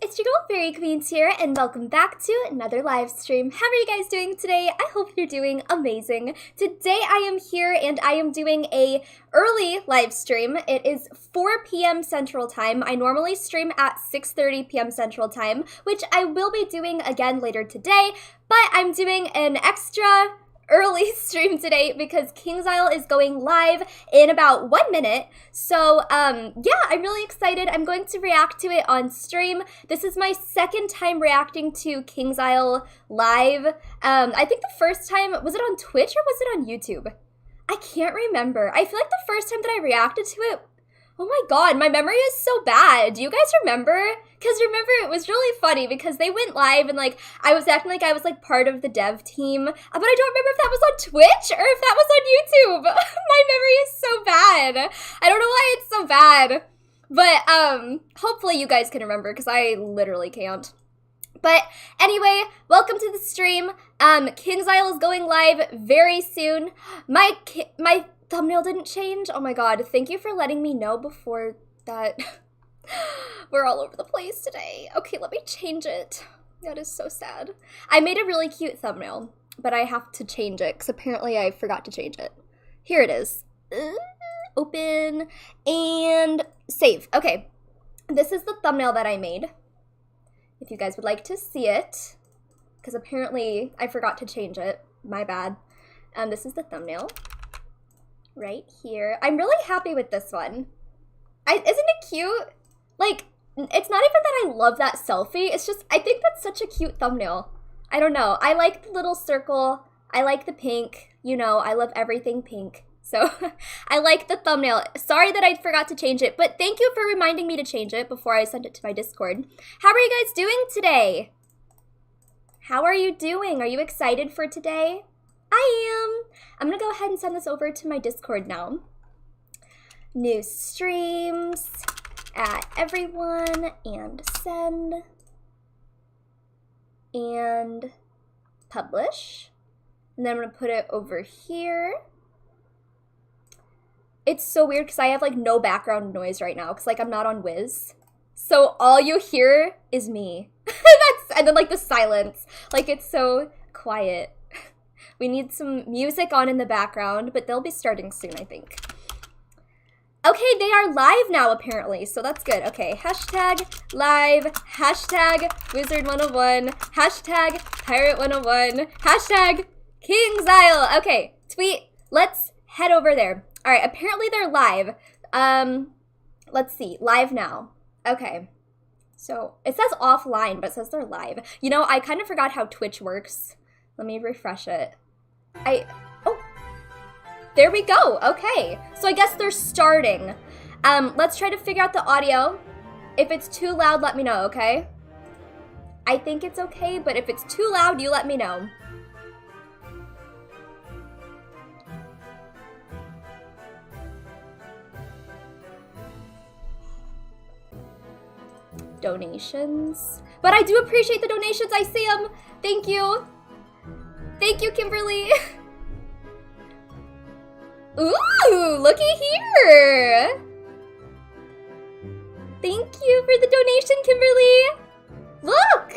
it's your girl Fairy Queens here, and welcome back to another live stream. How are you guys doing today? I hope you're doing amazing. Today I am here and I am doing a early live stream. It is 4 p.m. Central Time. I normally stream at 6:30 p.m. Central Time, which I will be doing again later today, but I'm doing an extra early stream today because Kingsisle is going live in about 1 minute. So yeah, I'm really excited. I'm going to react to it on stream. This is my second time reacting to Kingsisle live. I think the first time, was it on Twitch or was it on YouTube? I can't remember. I feel like the first time that I reacted to it, oh my god, my memory is so bad. Do you guys remember? Because remember, it was really funny because they went live and like I was acting like I was like part of the dev team, but I don't remember if that was on Twitch or if that was on YouTube. My memory is so bad. I don't know why it's so bad, but hopefully you guys can remember because I literally can't. But anyway, welcome to the stream. Kingsisle is going live very soon. My thumbnail didn't change. Oh my god, thank you for letting me know before that. We're all over the place today. Okay, let me change it. That is so sad. I made a really cute thumbnail, but I have to change it because apparently I forgot to change it. Here it is. Open and save. Okay, this is the thumbnail that I made. If you guys would like to see it, because apparently I forgot to change it. My bad. This is the thumbnail. Right here. I'm really happy with this one. Isn't it cute? Like, it's not even that I love that selfie. It's just, I think that's such a cute thumbnail. I don't know. I like the little circle. I like the pink. You know, I love everything pink. So, I like the thumbnail. Sorry that I forgot to change it, but thank you for reminding me to change it before I sent it to my Discord. How are you guys doing today? How are you doing? Are you excited for today? I am. I'm gonna go ahead and send this over to my Discord now. New streams, add everyone, and send, and publish. And then I'm gonna put it over here. It's so weird because I have like no background noise right now because like I'm not on Wiz. So all you hear is me. And then like the silence. Like it's so quiet. We need some music on in the background, but they'll be starting soon, I think. Okay, they are live now, apparently, so that's good. Okay, hashtag live, hashtag wizard101, hashtag pirate101, hashtag Kingsisle. Okay, tweet. Let's head over there. All right, apparently they're live. Let's see, live now. Okay, so it says offline, but it says they're live. You know, I kind of forgot how Twitch works. Let me refresh it. Oh, there we go. Okay, so I guess they're starting. Let's try to figure out the audio. If it's too loud, let me know, okay? I think it's okay, but if it's too loud, you let me know. Donations. But I do appreciate the donations. I see them. Thank you. Thank you, Kimberly. Ooh, looky here. Thank you for the donation, Kimberly. Look.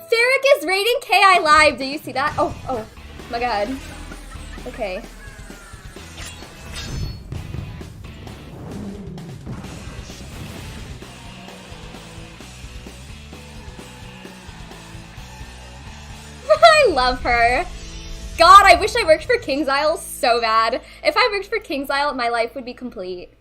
Faeric is rating KI live. Do you see that? Oh my god. Okay. I love her. God, I wish I worked for Kingsisle so bad. If I worked for Kingsisle, my life would be complete.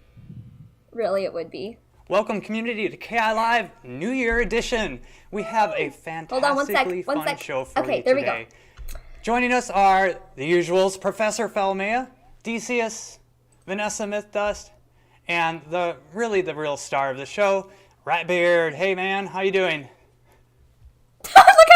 Really, it would be. Welcome, community, to KI Live New Year Edition. We have a fantastically fun show for you there today. We go. Joining us are the usuals, Professor Felmea, Decius, Vanessa Mythdust, and the real star of the show, Ratbeard. Hey man, how you doing? Look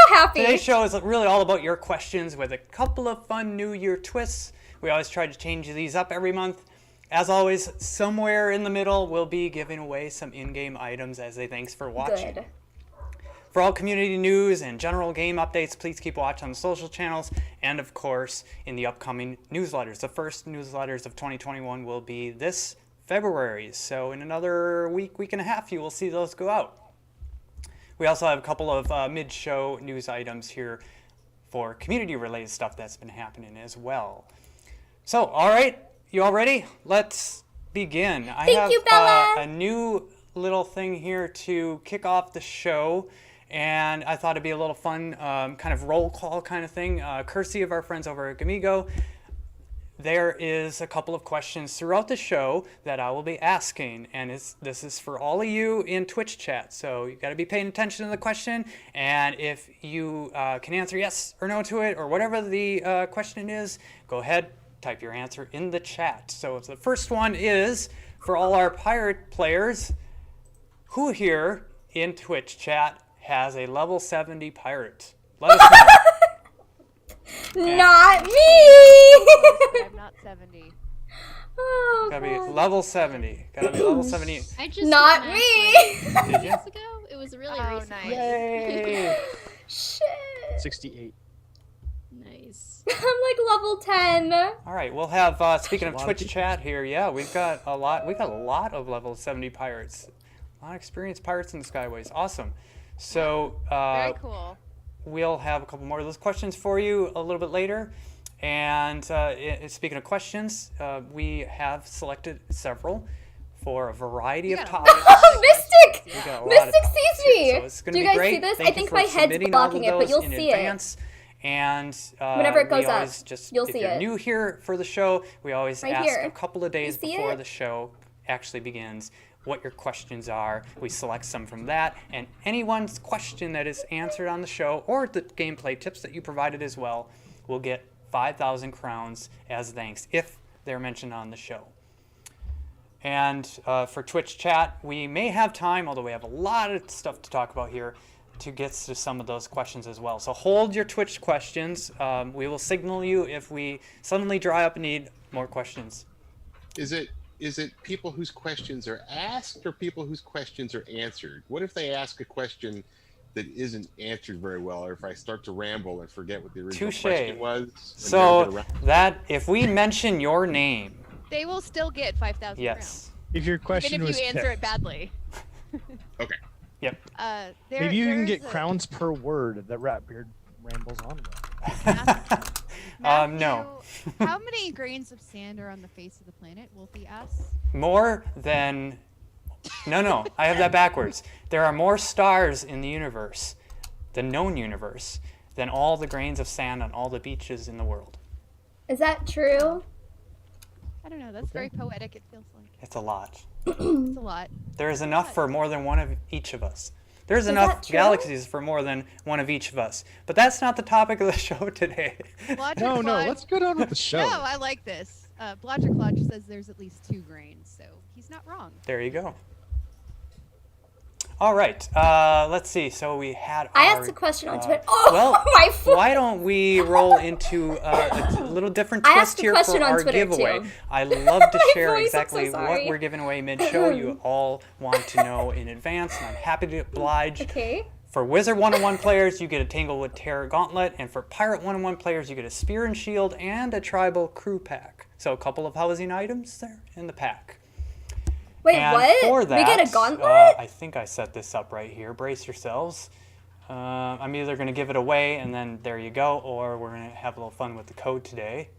how happy. Today's show is really all about your questions with a couple of fun New Year twists. We always try to change these up every month. As always, somewhere in the middle, we'll be giving away some in-game items as a thanks for watching. Good. For all community news and general game updates, please keep watch on the social channels and, of course, in the upcoming newsletters. The first newsletters of 2021 will be this February, so in another week and a half, you will see those go out. We also have a couple of mid-show news items here for community-related stuff that's been happening as well. So, all right, you all ready? Let's begin. Thank you, Bella. A new little thing here to kick off the show, and I thought it'd be a little fun kind of roll call kind of thing, courtesy of our friends over at Gamigo. There is a couple of questions throughout the show that I will be asking, and this is for all of you in Twitch chat, so you got to be paying attention to the question, and if you can answer yes or no to it, or whatever the question is, go ahead, type your answer in the chat. So the first one is, for all our pirate players, who here in Twitch chat has a level 70 pirate? Let us know. Not me! I'm not 70. Oh, Gotta be God. level 70. Gotta be level 70. I just Not did me! math, like, Did you? years ago. It was really Oh, recent. nice. Yay! Shit. 68. Nice. I'm like level 10. All right, we'll have speaking of a lot of Twitch people. chat here. Yeah, we've got a lot. We've got a lot of level 70 pirates. A lot of experienced pirates in the Skyways. Awesome. So Very cool. we'll have a couple more of those questions for you a little bit later. And speaking of questions, we have selected several for a variety of got a topics. Oh, Mystic! We got a lot of Mystic topics sees here, me! so it's gonna Do you be guys great. see this? Thank I think you for my head's submitting all of blocking it, but you'll those in see advance. And Whenever it goes we up, always just, you'll if see you're it. new here for the show, we always Right ask here. a couple of days You see before it? the show actually begins what your questions are. We select some from that, and anyone's question that is answered on the show, or the gameplay tips that you provided as well, will get 5,000 crowns as thanks if they're mentioned on the show. And for Twitch chat, we may have time, although we have a lot of stuff to talk about here, to get to some of those questions as well. So hold your Twitch questions. We will signal you if we suddenly dry up and need more questions. Is it people whose questions are asked or people whose questions are answered? What if they ask a question that isn't answered very well, or if I start to ramble and forget what the original Touche. question was? and So never get around- that if we mention your name, They will still get 5,000 yes. If your crowns. question Even if was you answer it badly. Okay. Yep. maybe you can get there's a- crowns per word that Ratbeard rambles on about. No. Matthew, how many grains of sand are on the face of the planet? Wolfie asks. More than... No, I have that backwards. There are more stars in the universe, the known universe, than all the grains of sand on all the beaches in the world. Is that true? I don't know. That's very poetic. It feels like It's a lot. it's a lot. There is enough for more than one of each of us. There's that enough true? galaxies for more than one of each of us. But that's not the topic of the show today. Blodger No, Clodge- let's get on with the show. No, I like this. Blodger Clodge says there's at least 2 grains, so he's not wrong. There you go. All right. Let's see. So we had I our, asked a question on Twitter. Oh, well, my foot! why don't we roll into a little different I twist asked a here question for on our Twitter, giveaway? too. I love to My share voice, I'm so exactly what sorry. we're giving away mid-show. You all want to know in advance, and I'm happy to oblige. Okay. For Wizard 101 players, you get a Tanglewood Terror Gauntlet, and for Pirate 101 players, you get a Spear and Shield and a Tribal Crew Pack. So a couple of housing items there in the pack. Wait, And what? for that, we get a gauntlet? I think I set this up right here. Brace yourselves. I'm either going to give it away, and then there you go, or we're going to have a little fun with the code today.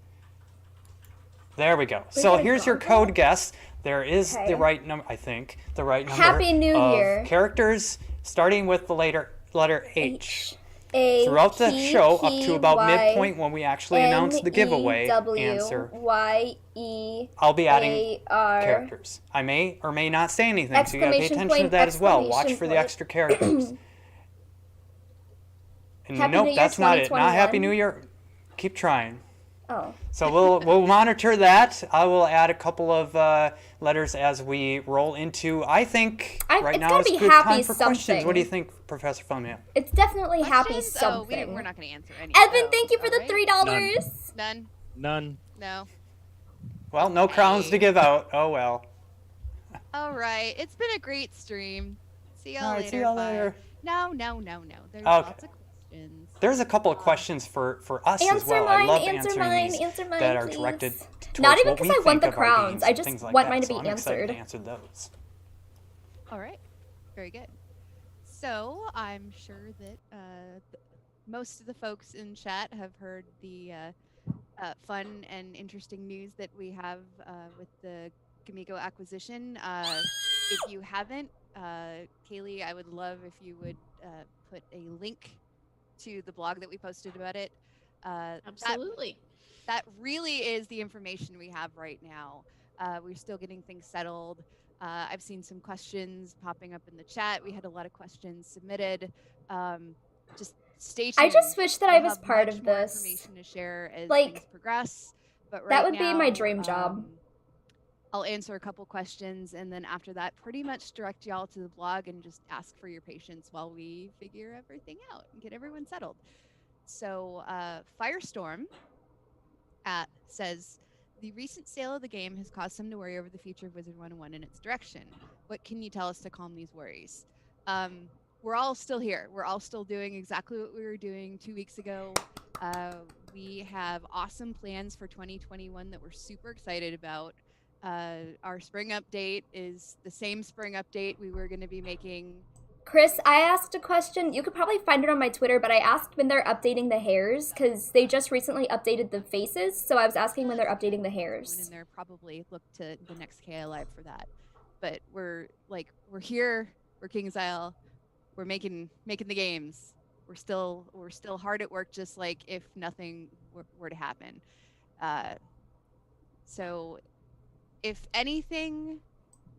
There we go. So get a here's your gauntlet? code guess. There is Okay. the right number, I think, the right number Happy New of Year. characters starting with the letter H. A Throughout the P show, up P to about Y midpoint when we actually announce the giveaway answer, NEWYE I'll be adding AR characters. I may or may not say anything, so you gotta pay Exclamation attention point, to that as well. Watch exclamation for the point. extra characters. And Happy nope, New Year that's not it. Not Happy 2021. New Year. Keep trying. Oh. So we'll monitor that. I will add a couple of letters as we roll into. I think right it's now gotta it's be good happy time for questions. something. What do you think, Professor Funman? It's definitely happy Questions? something. Oh, we're not going to answer any. Evan, of thank you for those, the alright? $3. None. None. No. Well, no crowns to give out. Oh well. All right. It's been a great stream. See y'all All right, later. see y'all Bye. later. No. There's Okay. lots of questions. There's a couple of questions for us as Answer well. mine, I love answer answering mine, these answer mine, that are please. directed towards Not even what we 'cause I won think the of our crowns, games I and just things like want that. mine to So be I'm excited answered. to answer those. All right. Very good. So I'm sure that most of the folks in chat have heard the fun and interesting news that we have with the Gamigo acquisition. If you haven't, Kaylee, I would love if you would put a link to the blog that we posted about it. Absolutely. That really is the information we have right now. We're still getting things settled. I've seen some questions popping up in the chat. We had a lot of questions submitted. Just stay tuned. I just wish that I We'll was have part much of more this. information to share as Like, things progress. But right that would be my now, dream job. I'll answer a couple questions, and then after that, pretty much direct y'all to the blog and just ask for your patience while we figure everything out and get everyone settled. So Firestorm says, the recent sale of the game has caused some to worry over the future of Wizard 101 and its direction. What can you tell us to calm these worries? We're all still here. We're all still doing exactly what we were doing 2 weeks ago. We have awesome plans for 2021 that we're super excited about. Our spring update is the same spring update we were going to be making. Chris, I asked a question. You could probably find it on my Twitter, but I asked when they're updating the hairs because they just recently updated the faces. So I was asking when they're updating the hairs. And they're probably look to the next KI Live for that. But we're here. We're Kingsisle. We're making the games. We're still hard at work, just like if nothing were to happen. So, if anything,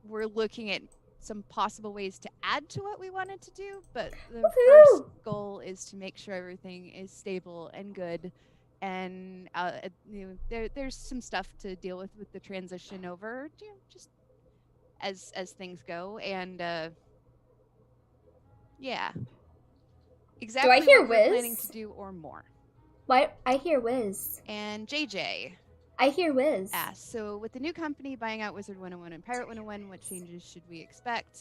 we're looking at some possible ways to add to what we wanted to do, but the first goal is to make sure everything is stable and good. And there's some stuff to deal with the transition over, just as things go. And yeah, exactly Do I hear what we're Wiz? planning to do or more. What? I hear Wiz. And JJ. I hear Wiz. So with the new company buying out Wizard 101 and Pirate 101, what changes should we expect?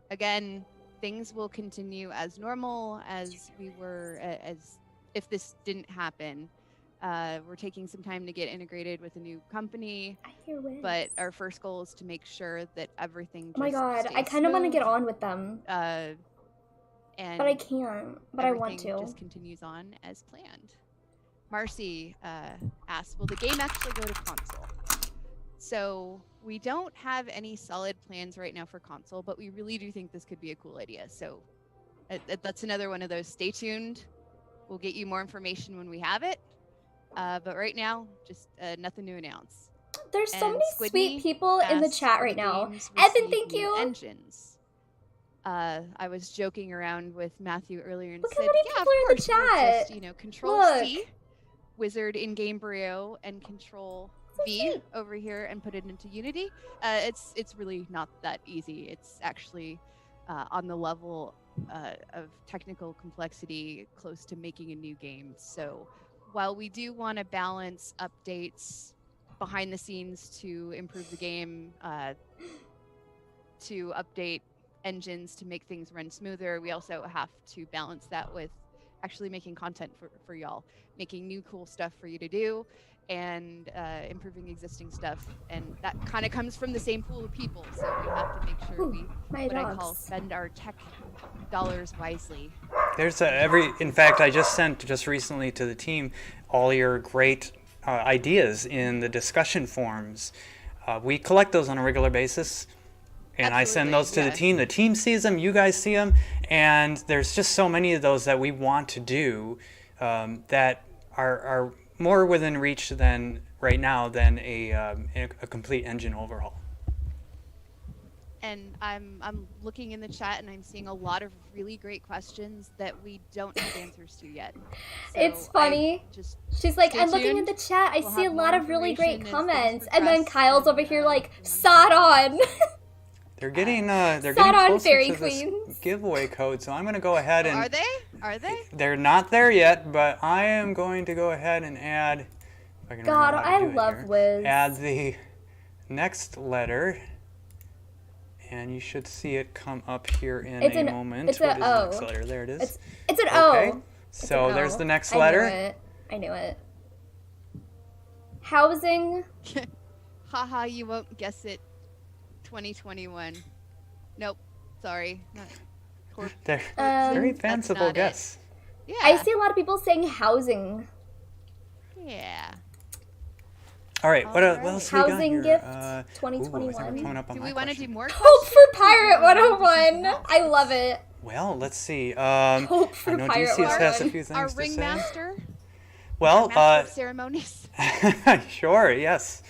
Again, things will continue as normal as we were, as if this didn't happen. We're taking some time to get integrated with a new company. I hear Wiz. But our first goal is to make sure that everything just oh my god, I kind of want to get on with them. And but I can't. But I want to. Just continues on as planned. Marcy asks, will the game actually go to console? So we don't have any solid plans right now for console, but we really do think this could be a cool idea. So that's another one of those. Stay tuned. We'll get you more information when we have it. But right now, just nothing to announce. There's so many Squidney sweet people in the chat right now. Evan, thank you. Engines. I was joking around with Matthew earlier and Look said, how many people are in the chat. Just, Control Look. C, Wizard in Game Brio, and Control V over here and put it into Unity. It's really not that easy. It's actually on the level of technical complexity close to making a new game. So while we do want to balance updates behind the scenes to improve the game, to update engines to make things run smoother, we also have to balance that with actually making content for y'all, making new cool stuff for you to do, and improving existing stuff. And that kind of comes from the same pool of people, so we have to make sure we what I call spend our tech dollars wisely. There's in fact, I just sent just recently to the team all your great ideas in the discussion forums. We collect those on a regular basis. And I send those to the team. The team sees them. You guys see them. And there's just so many of those that we want to do that are more within reach than right now than a complete engine overhaul. And I'm looking in the chat and I'm seeing a lot of really great questions that we don't have answers to yet. So it's funny. She's like, I'm looking in the chat. I see a lot of really great comments. And then Kyle's over here like, sod on. They're getting closer to this giveaway code, so I'm going to go ahead and... Are they? They're not there yet, but I am going to go ahead and add... If I can God, I love Wiz. Add the next letter, and you should see it come up here in a moment. It's an O. The next letter? There it is. It's an okay. O. So there's the next letter. I knew it. Housing. Haha, you won't guess it. 2021. Nope. Sorry. Not They're Um, very That's fanciful not it. guess. Yeah. I see a lot of people saying housing. Yeah. All right, what Alright. else we got Housing here? gift Ooh, I think we're 2021. coming up on Do my we want to question. do more Hope for questions, or Pirate do we wanna do something 101. else? I love it. Well, let's see. Hope for I know Pirate DCS has a 101. few things Our to say. ringmaster, Well, master of ceremonies. sure, yes.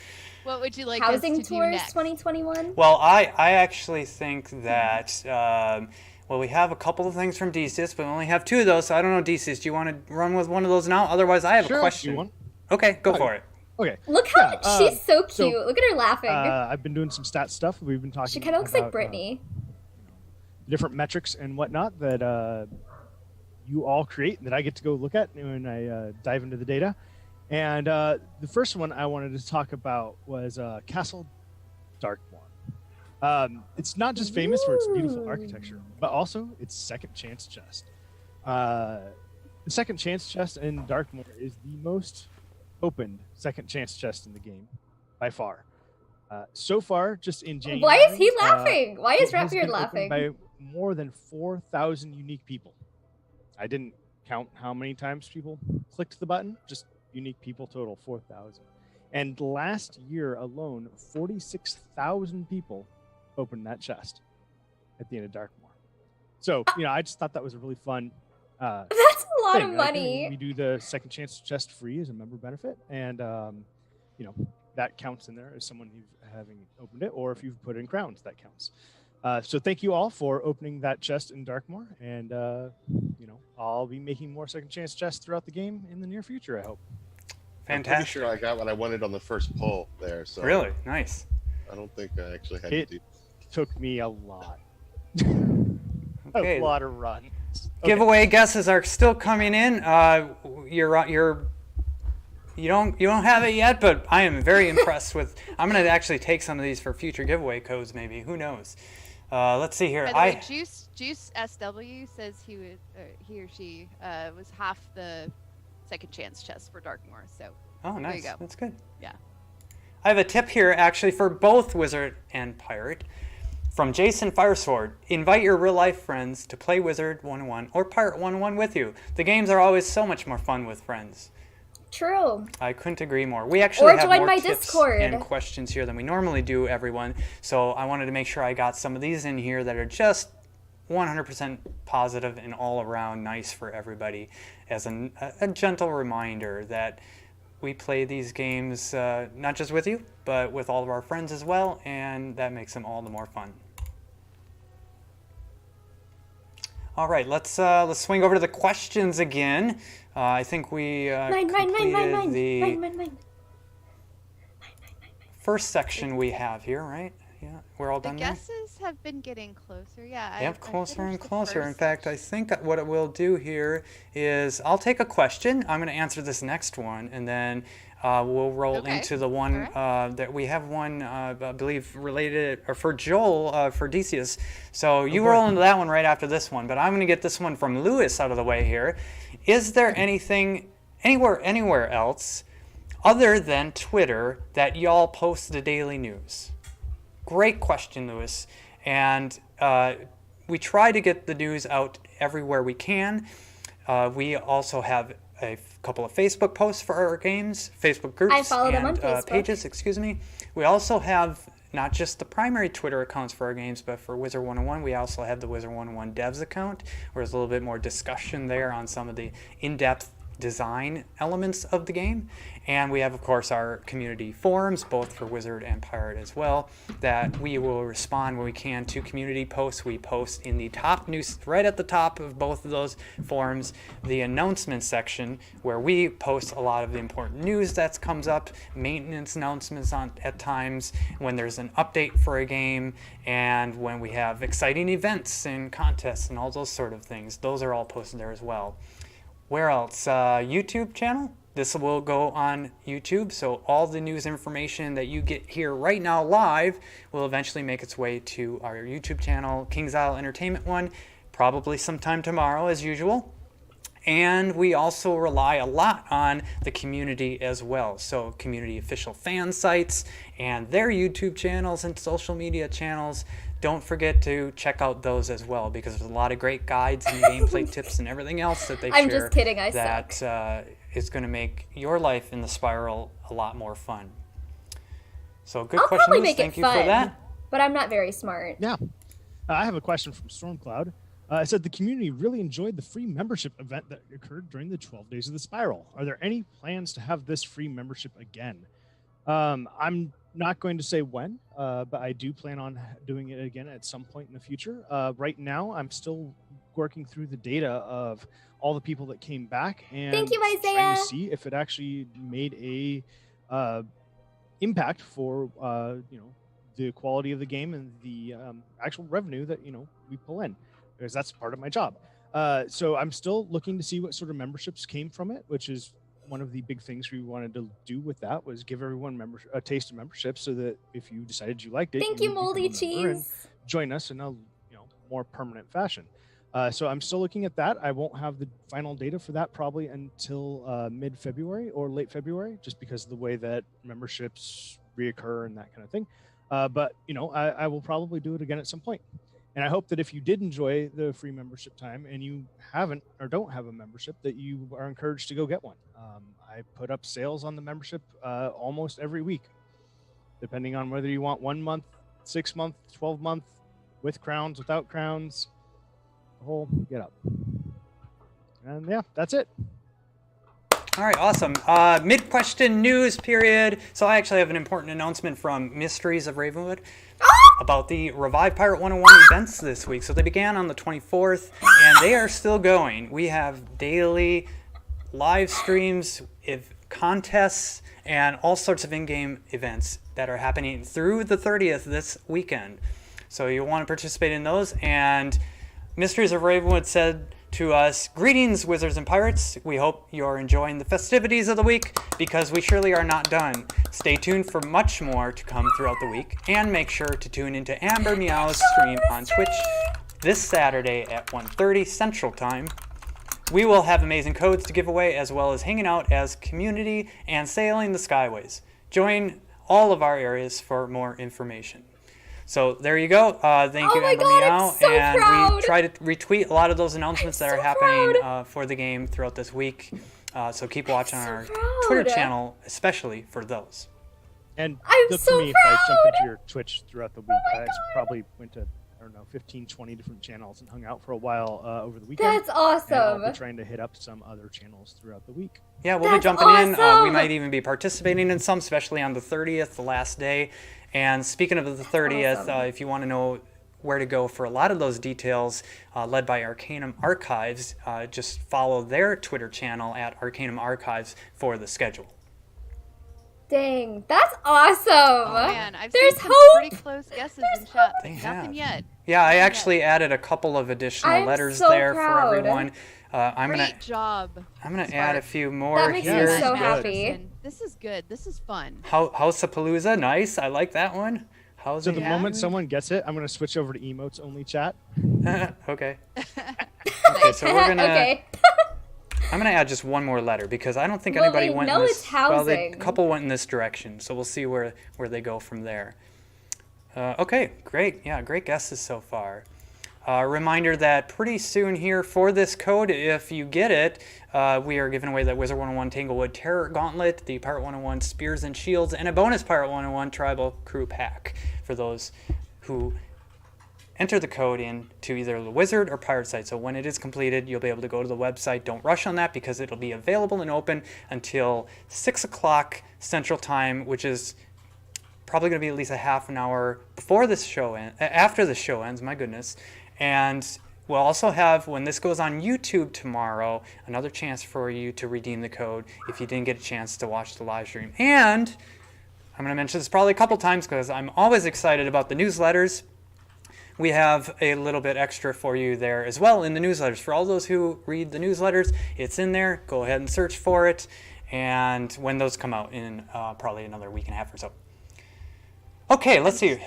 What would you like Housing us to do tours next? 2021. Well, I actually think that, well, we have a couple of things from DCS, but we only have 2 of those, so I don't know, DCS, do you want to run with one of those now? Otherwise, I have Sure, a I'll do question. one. Okay, go for it. Okay. Look how Yeah, she's so cute. so, Look at her laughing. I've been doing some stat stuff. We've been talking. She kind of looks like about, Brittany. different metrics and whatnot that you all create and that I get to go look at when I dive into the data. And the first one I wanted to talk about was Castle Darkmoor. It's not just famous for its beautiful architecture, but also its second chance chest. The second chance chest in Darkmoor is the most opened second chance chest in the game by far. So far, just in January. Why is he laughing? Why is it has Rapbeard been laughing? opened by more than 4,000 unique people. I didn't count how many times people clicked the button, just unique people total, 4,000. And last year alone, 46,000 people opened that chest at the end of Darkmoor. So, I just thought that was a really fun That's a lot thing. of We money. do the second chance chest free as a member benefit, and that counts in there as someone who's having opened it, or if you've put in crowns, that counts. So thank you all for opening that chest in Darkmoor, and I'll be making more second chance chests throughout the game in the near future, I hope. I'm pretty Fantastic. sure I got what I wanted on the first poll there. So Really? Nice. I don't think I actually had It to do. took me a lot. Okay. A lot of runs. Okay. Giveaway guesses are still coming in. You don't have it yet, but I am very impressed with. I'm gonna actually take some of these for future giveaway codes, maybe. Who knows? Let's see here. By the way, Juice SW says he or she was half the second chance chest for Darkmoor. So Oh, there nice. you go. That's good. Yeah. I have a tip here actually for both Wizard and Pirate. From Jason Firesword, invite your real-life friends to play Wizard 101 or Pirate 101 with you. The games are always so much more fun with friends. True. I couldn't agree more. We actually Or have join more my tips Discord. and questions here than we normally do, everyone. So I wanted to make sure I got some of these in here that are just 100% positive and all around nice for everybody as a gentle reminder that we play these games not just with you, but with all of our friends as well, and that makes them all the more fun. All right, let's swing over to the questions again. I think we completed the first section we have here, right? Yeah, we're all The done there. guesses have been getting closer. Yeah. Yep, closer and finished the closer. In first fact, I think what we'll do here is I'll take a question. I'm going to answer this next one, and then we'll roll Okay. into the one that we have one, I believe, related or for Joel for Decius. So you roll into that one right after this one, but I'm going to get this one from Lewis out of the way here. Is there anything anywhere else other than Twitter that y'all post the daily news? Great question, Lewis. And we try to get the news out everywhere we can. We also have a couple of Facebook posts for our games, Facebook groups, I follow them on Facebook. pages. We also have not just the primary Twitter accounts for our games, but for Wizard 101, we also have the Wizard 101 Devs account, where there's a little bit more discussion there on some of the in-depth design elements of the game. And we have, of course, our community forums, both for Wizard and Pirate as well, that we will respond when we can to community posts. We post in the top news, right at the top of both of those forums, the announcement section, where we post a lot of the important news that comes up, maintenance announcements at times, when there's an update for a game, and when we have exciting events and contests and all those sort of things. Those are all posted there as well. Where else? YouTube channel. This will go on YouTube, so all the news information that you get here right now live will eventually make its way to our YouTube channel, Kingsisle Entertainment one, probably sometime tomorrow as usual. And we also rely a lot on the community as well. So community official fan sites and their YouTube channels and social media channels. don't forget to check out those as well, because there's a lot of great guides and gameplay tips and everything else that they share. I'm just kidding, I that suck. Is going to make your life in the spiral a lot more fun. So good I'll question. probably make Thank it you fun, for that. but I'm not very smart. Yeah. I have a question from Stormcloud. It said the community really enjoyed the free membership event that occurred during the 12 days of the spiral. Are there any plans to have this free membership again? I'm not going to say when, but I do plan on doing it again at some point in the future. Right now, I'm still working through the data of all the people that came back and Thank you, trying Isaiah. to see if it actually made a impact for the quality of the game and the actual revenue that we pull in, because that's part of my job. So I'm still looking to see what sort of memberships came from it, which is one of the big things we wanted to do with that, was give everyone a taste of membership, so that if you decided you liked it, Thank you, would become a Moldy member and Cheese. join us in a more permanent fashion. So I'm still looking at that. I won't have the final data for that probably until mid-February or late February, just because of the way that memberships reoccur and that kind of thing. But I will probably do it again at some point. And I hope that if you did enjoy the free membership time and you haven't or don't have a membership, that you are encouraged to go get one. I put up sales on the membership almost every week, depending on whether you want 1 month, 6 month, 12 month, with crowns, without crowns, the whole get up. And yeah, that's it. All right, awesome. Mid-question news period. So I actually have an important announcement from Mysteries of Ravenwood about the Revive Pirate 101 events this week. So they began on the 24th, and they are still going. We have daily live streams, contests, and all sorts of in-game events that are happening through the 30th this weekend. So you'll want to participate in those. And Mysteries of Ravenwood said to us, "Greetings, wizards and pirates. We hope you're enjoying the festivities of the week, because we surely are not done. Stay tuned for much more to come throughout the week, and make sure to tune into Amber Meow's stream on Twitch this Saturday at 1:30 Central Time. We will have amazing codes to give away, as well as hanging out as community and sailing the skyways. Join all of our areas for more information." So there you go. Thank you, my Amber God, I'm Meow. so And proud. we try to retweet a lot of those announcements that are so happening for the game throughout this week. So keep watching so our proud. Twitter channel, especially for those. And I'm look so for me if I jump proud. into your Twitch throughout the week. I probably went to, 15, 20 different channels and hung out for a while over the weekend. That's And I'll awesome. be trying to hit up some other channels throughout the week. Yeah, we'll be That's jumping in. We awesome. might even be participating in some, especially on the 30th, the last day. And speaking of the 30th, awesome. if you want to know where to go for a lot of those details, led by Arcanum Archives, just follow their Twitter channel at Arcanum Archives for the schedule. Dang, that's awesome. Oh man, I've There's seen some hope. pretty close guesses in chat. They Nothing have. yet. Yeah, I Nothing actually yet. added a couple of additional I'm letters so there proud. for everyone. I'm Great job. gonna Spark. add a few more That makes me here. so Good. happy. This is good. This is fun. House of Palooza, nice. I like that one. How's So it? the Yeah. moment someone gets it, I'm going to switch over to emotes only chat. Okay. Okay, so we're gonna. Okay. I'm gonna add just one more letter, because I don't think Well, anybody they went. know in it's this, well, a housing. couple went in this direction, so we'll see where they go from there. Okay, great. Yeah, great guesses so far. Reminder that pretty soon here for this code, if you get it, we are giving away that Wizard 101 Tanglewood Terror Gauntlet, the Pirate 101 Spears and Shields, and a bonus Pirate 101 Tribal Crew Pack for those who enter the code into either the Wizard or Pirate site. So when it is completed, you'll be able to go to the website. Don't rush on that, because it'll be available and open until 6 o'clock Central Time, which is probably going to be at least a half an hour before this show after the show ends, my goodness. And we'll also have, when this goes on YouTube tomorrow, another chance for you to redeem the code if you didn't get a chance to watch the live stream. And I'm going to mention this probably a couple times, because I'm always excited about the newsletters. We have a little bit extra for you there as well in the newsletters. For all those who read the newsletters, it's in there. Go ahead and search for it. And when those come out in probably another week and a half or so. Okay, let's see.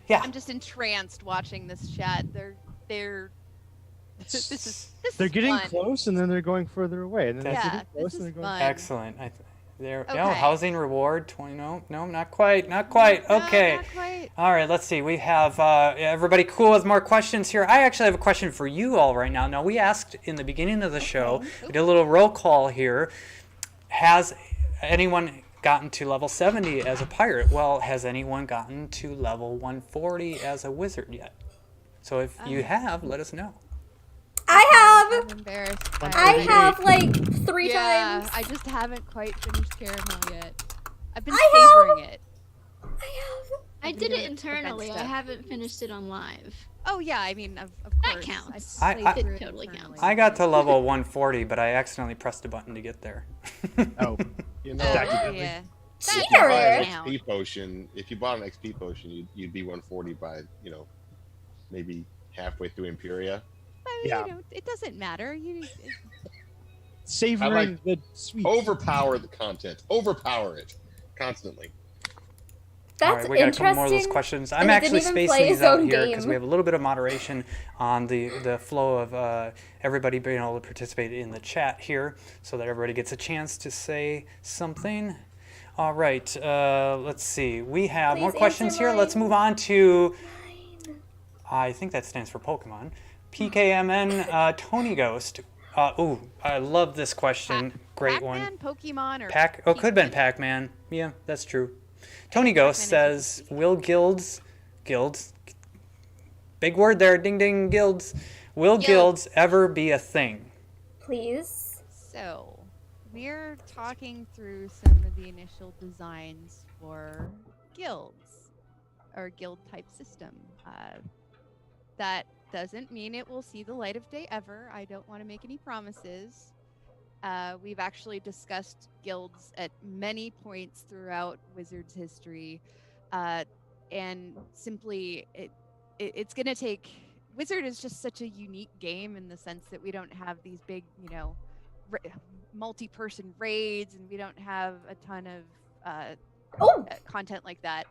Yeah. I'm just entranced watching this chat. They're this is They're getting fun. close, and then they're going further away. And then Yeah, they're getting close, this and is they're going fun. Excellent. There, Okay. no, housing reward, 20, no, not quite, okay. No, not quite. All right, let's see, we have, everybody cool with more questions here? I actually have a question for you all right now. Now, we asked in the beginning of the show, we did a little roll call here, has anyone gotten to level 70 as a pirate? Well, has anyone gotten to level 140 as a wizard yet? So if you have, let us know. I I'm embarrassed. I have like 3 yeah, times. I just haven't quite finished Caramel yet. I've been I savoring it. I did doing it it for internally. event I stuff. haven't finished it on live. Oh yeah, I mean, of That course. counts. I played It through totally internally. counts. I got to level 140, but I accidentally pressed a button to get there. Oh, You know, Accidentally. yeah. if you Cheater! buy an Count. XP potion, if you bought an XP potion, you'd be 140 by, maybe halfway through Imperia. But, Yeah. it doesn't matter. Savoring the sweet. Overpower the content. Overpower it constantly. That's All right, we got a couple more of those interesting. questions. And I'm he actually didn't even play spacing his these out own here because game. we have a little bit of moderation on the flow of everybody being able to participate in the chat here so that everybody gets a chance to say something. All right, let's see. We have more Please questions answer here. mine. Let's move on to, I think that stands for Pokemon. PKMN Tony Ghost. I love this question. Great Pac-Man, one. Pokemon, or Could have been Pac-Man. Yeah, that's true. Tony Ghost Pac-Man is says, will guilds, big word there, ding ding, guilds, will guilds ever be a thing? Please. So, we're talking through some of the initial designs for guilds, or guild type system. That doesn't mean it will see the light of day ever. I don't want to make any promises. We've actually discussed guilds at many points throughout Wizards history, and simply it's going to take. Wizard is just such a unique game in the sense that we don't have these big, multi-person raids, and we don't have a ton of content like that.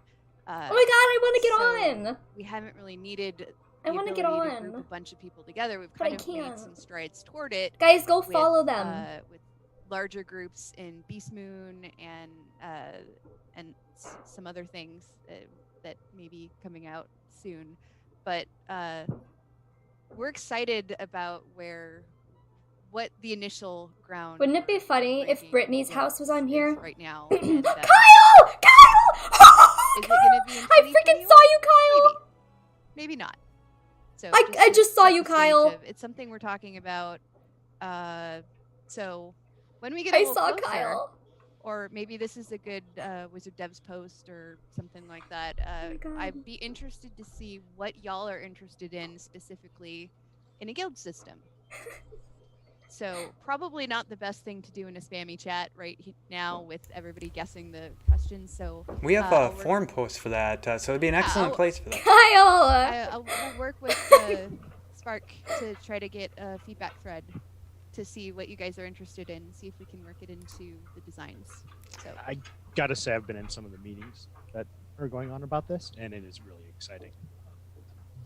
Oh my god, I want to get on. We haven't really needed I the wanna get ability to on. group a bunch of people together. We've But I kind of made can't. some strides toward it. Guys, go with, follow them. With larger groups in Beast Moon and some other things that may be coming out soon. But we're excited about what the initial ground. Wouldn't it be funny if Brittany's house was on here? Right now. Kyle! And, Kyle! is it gonna be in I freaking 2021? saw you, Kyle! Maybe not. So I to just saw set you, the stage Kyle. it's something we're talking about. So when we get a I little saw closer, Kyle. or maybe this is a good Wizard Devs post or something like that. my God. I'd be interested to see what y'all are interested in specifically in a guild system. So probably not the best thing to do in a spammy chat now with everybody guessing the questions. So We have I'll a work- forum post for that, so it'd be an excellent place for that. Kyle! We'll work with Spark to try to get a feedback thread to see what you guys are interested in, see if we can work it into the designs. So I gotta say, I've been in some of the meetings that are going on about this, and it is really exciting.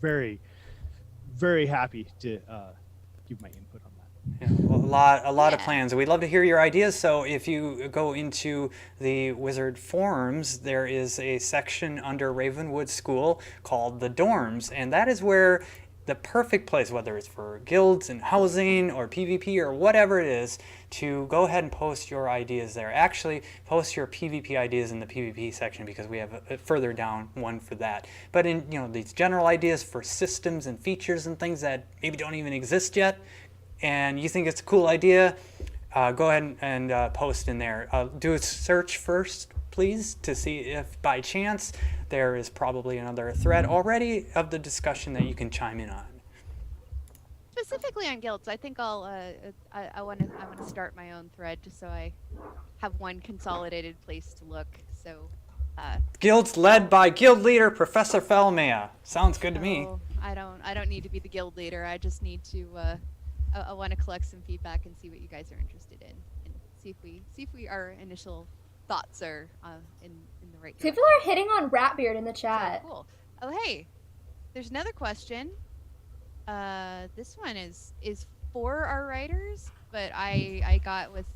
Very, very happy to give my input on that. Yeah, well, a lot of Yeah. plans. We'd love to hear your ideas. So if you go into the Wizard forums, there is a section under Ravenwood School called the Dorms, and that is where the perfect place, whether it's for guilds and housing or PvP or whatever it is, to go ahead and post your ideas there. Actually, post your PvP ideas in the PvP section because we have a further down one for that. But in these general ideas for systems and features and things that maybe don't even exist yet, and you think it's a cool idea, go ahead and post in there. Do a search first, please, to see if by chance there is probably another thread already of the discussion that you can chime in on. specifically on guilds, I think I want to start my own thread just so I have one consolidated place to look. So Guilds led by guild leader Professor Felmea. Sounds good to me. so I don't need to be the guild leader. I just need to I want to collect some feedback and see what you guys are interested in, and see if we our initial thoughts are in the right direction. People are hitting on Ratbeard in the So, chat. cool. Oh hey, there's another question. This one is for our writers, but I got with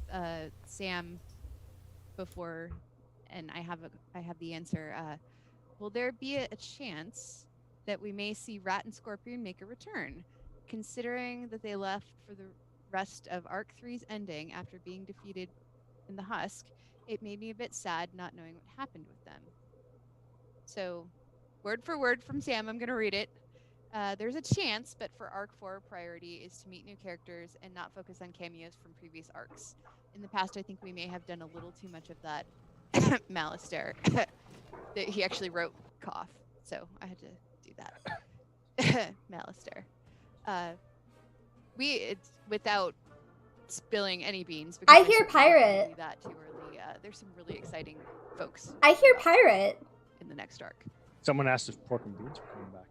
Sam before, and I have the answer. Will there be a chance that we may see Rat and Scorpion make a return, considering that they left for the rest of Arc 3's ending after being defeated in the Husk? It made me a bit sad not knowing what happened with them. So, word for word from Sam, I'm going to read it. There's a chance, but for Arc 4, priority is to meet new characters and not focus on cameos from previous arcs. In the past, I think we may have done a little too much of that. Malister. He actually wrote cough, so I had to do that. Malister. It's without spilling any beans. I because hear certainly don't wanna pirate. do that too early. There's some really exciting folks I hear pirate. in the next arc. Someone asked if pork and beans were coming back.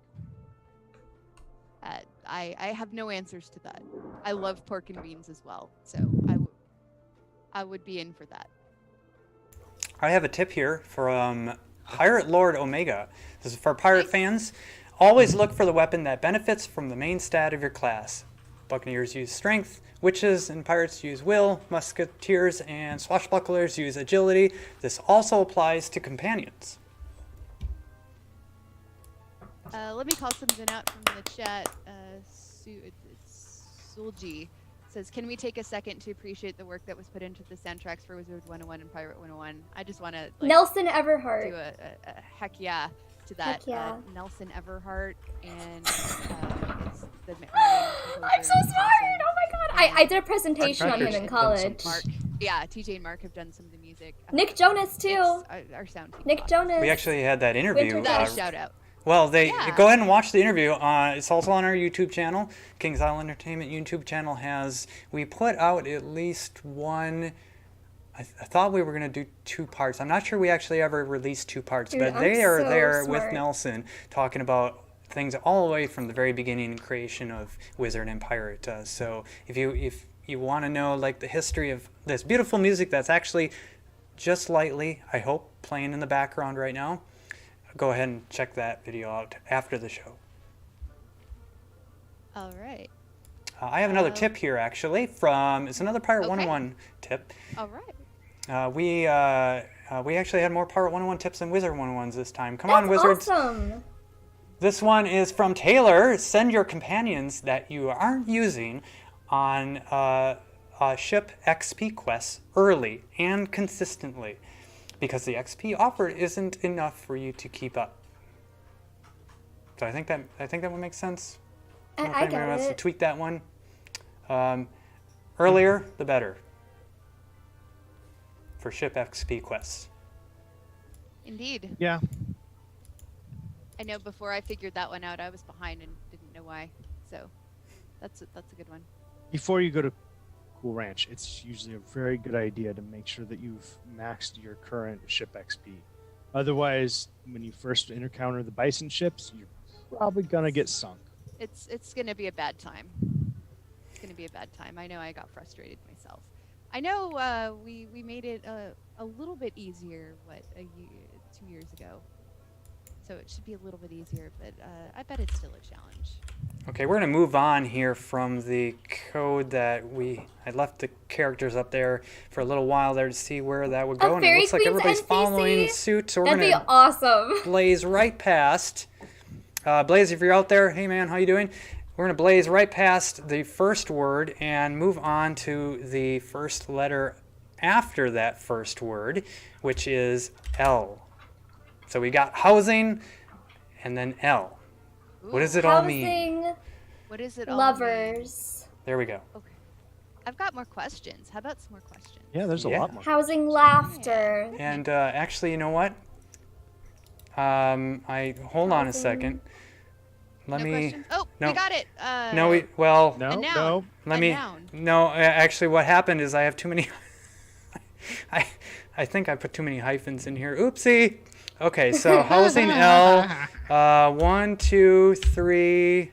I have no answers to that. I love pork and beans as well, so I would be in for that. I have a tip here from Pirate Lord Omega. This is for pirate fans. Always look for the weapon that benefits from the main stat of your class. Buccaneers use strength, witches and pirates use will, musketeers and swashbucklers use agility. This also applies to companions. Let me call something out from the chat. Sulji says, can we take a second to appreciate the work that was put into the soundtracks for Wizard 101 and Pirate 101? I just want to Nelson do Everhart. a heck yeah to that. Heck yeah. Nelson Everhart and it's the I'm so smart! Oh my god! I did a presentation on him in college. Mark, yeah, TJ and Mark have done some of the music. Nick Jonas too. Our sound team. Nick Jonas. We actually had that interview. That a shout out. Well, Yeah. go ahead and watch the interview. It's also on our YouTube channel. Kingsisle Entertainment YouTube channel we put out at least one. I thought we were going to do 2 parts. I'm not sure we actually ever released 2 parts, Dude, but I'm they are so there smart. with Nelson talking about things all the way from the very beginning and creation of Wizard and Pirate. So if you want to know like the history of this beautiful music that's actually just lightly, I hope, playing in the background right now, go ahead and check that video out after the show. All right. I have another tip here, actually, it's another Pirate 101 tip. All right. We actually had more Pirate 101 tips than Wizard 101s this time. Come That's on, Wizards. awesome. This one is from Taylor. Send your companions that you aren't using on ship XP quests early and consistently, because the XP offered isn't enough for you to keep up. So I think that would make sense. I If anybody get wants to it. tweak that one. Earlier, the better. For ship XP quests. Indeed. Yeah. I know before I figured that one out, I was behind and didn't know why. So that's a good one. Before you go to Cool Ranch, it's usually a very good idea to make sure that you've maxed your current ship XP. Otherwise, when you first encounter the bison ships, you're probably gonna get sunk. It's gonna be a bad time. It's gonna be a bad time. I know I got frustrated myself. I know we made it a little bit easier 2 years ago. So it should be a little bit easier, but I bet it's still a challenge. Okay, we're going to move on here from the code that I left the characters up there for a little while there to see where that would go. And it looks like faeriequeens everybody's NPC? following suit, so we're That'd be going to awesome. blaze right past. Blaze, if you're out there, hey man, how you doing? We're going to blaze right past the first word and move on to the first letter after that first word, which is L. So we got housing and then L. What does it all mean? Housing, What does it all lovers. There we go. Okay. I've got more questions. How about some more questions? Yeah, there's a Yeah. lot more. Housing, laughter. And actually, you know what? Hold on a second. Let No me. questions? Oh, no. we got it. No, A No, noun. no. Let A me. noun. No, actually, what happened is I have too many. I think I put too many hyphens in here. Oopsie. Okay, so housing L. 1, 2, 3.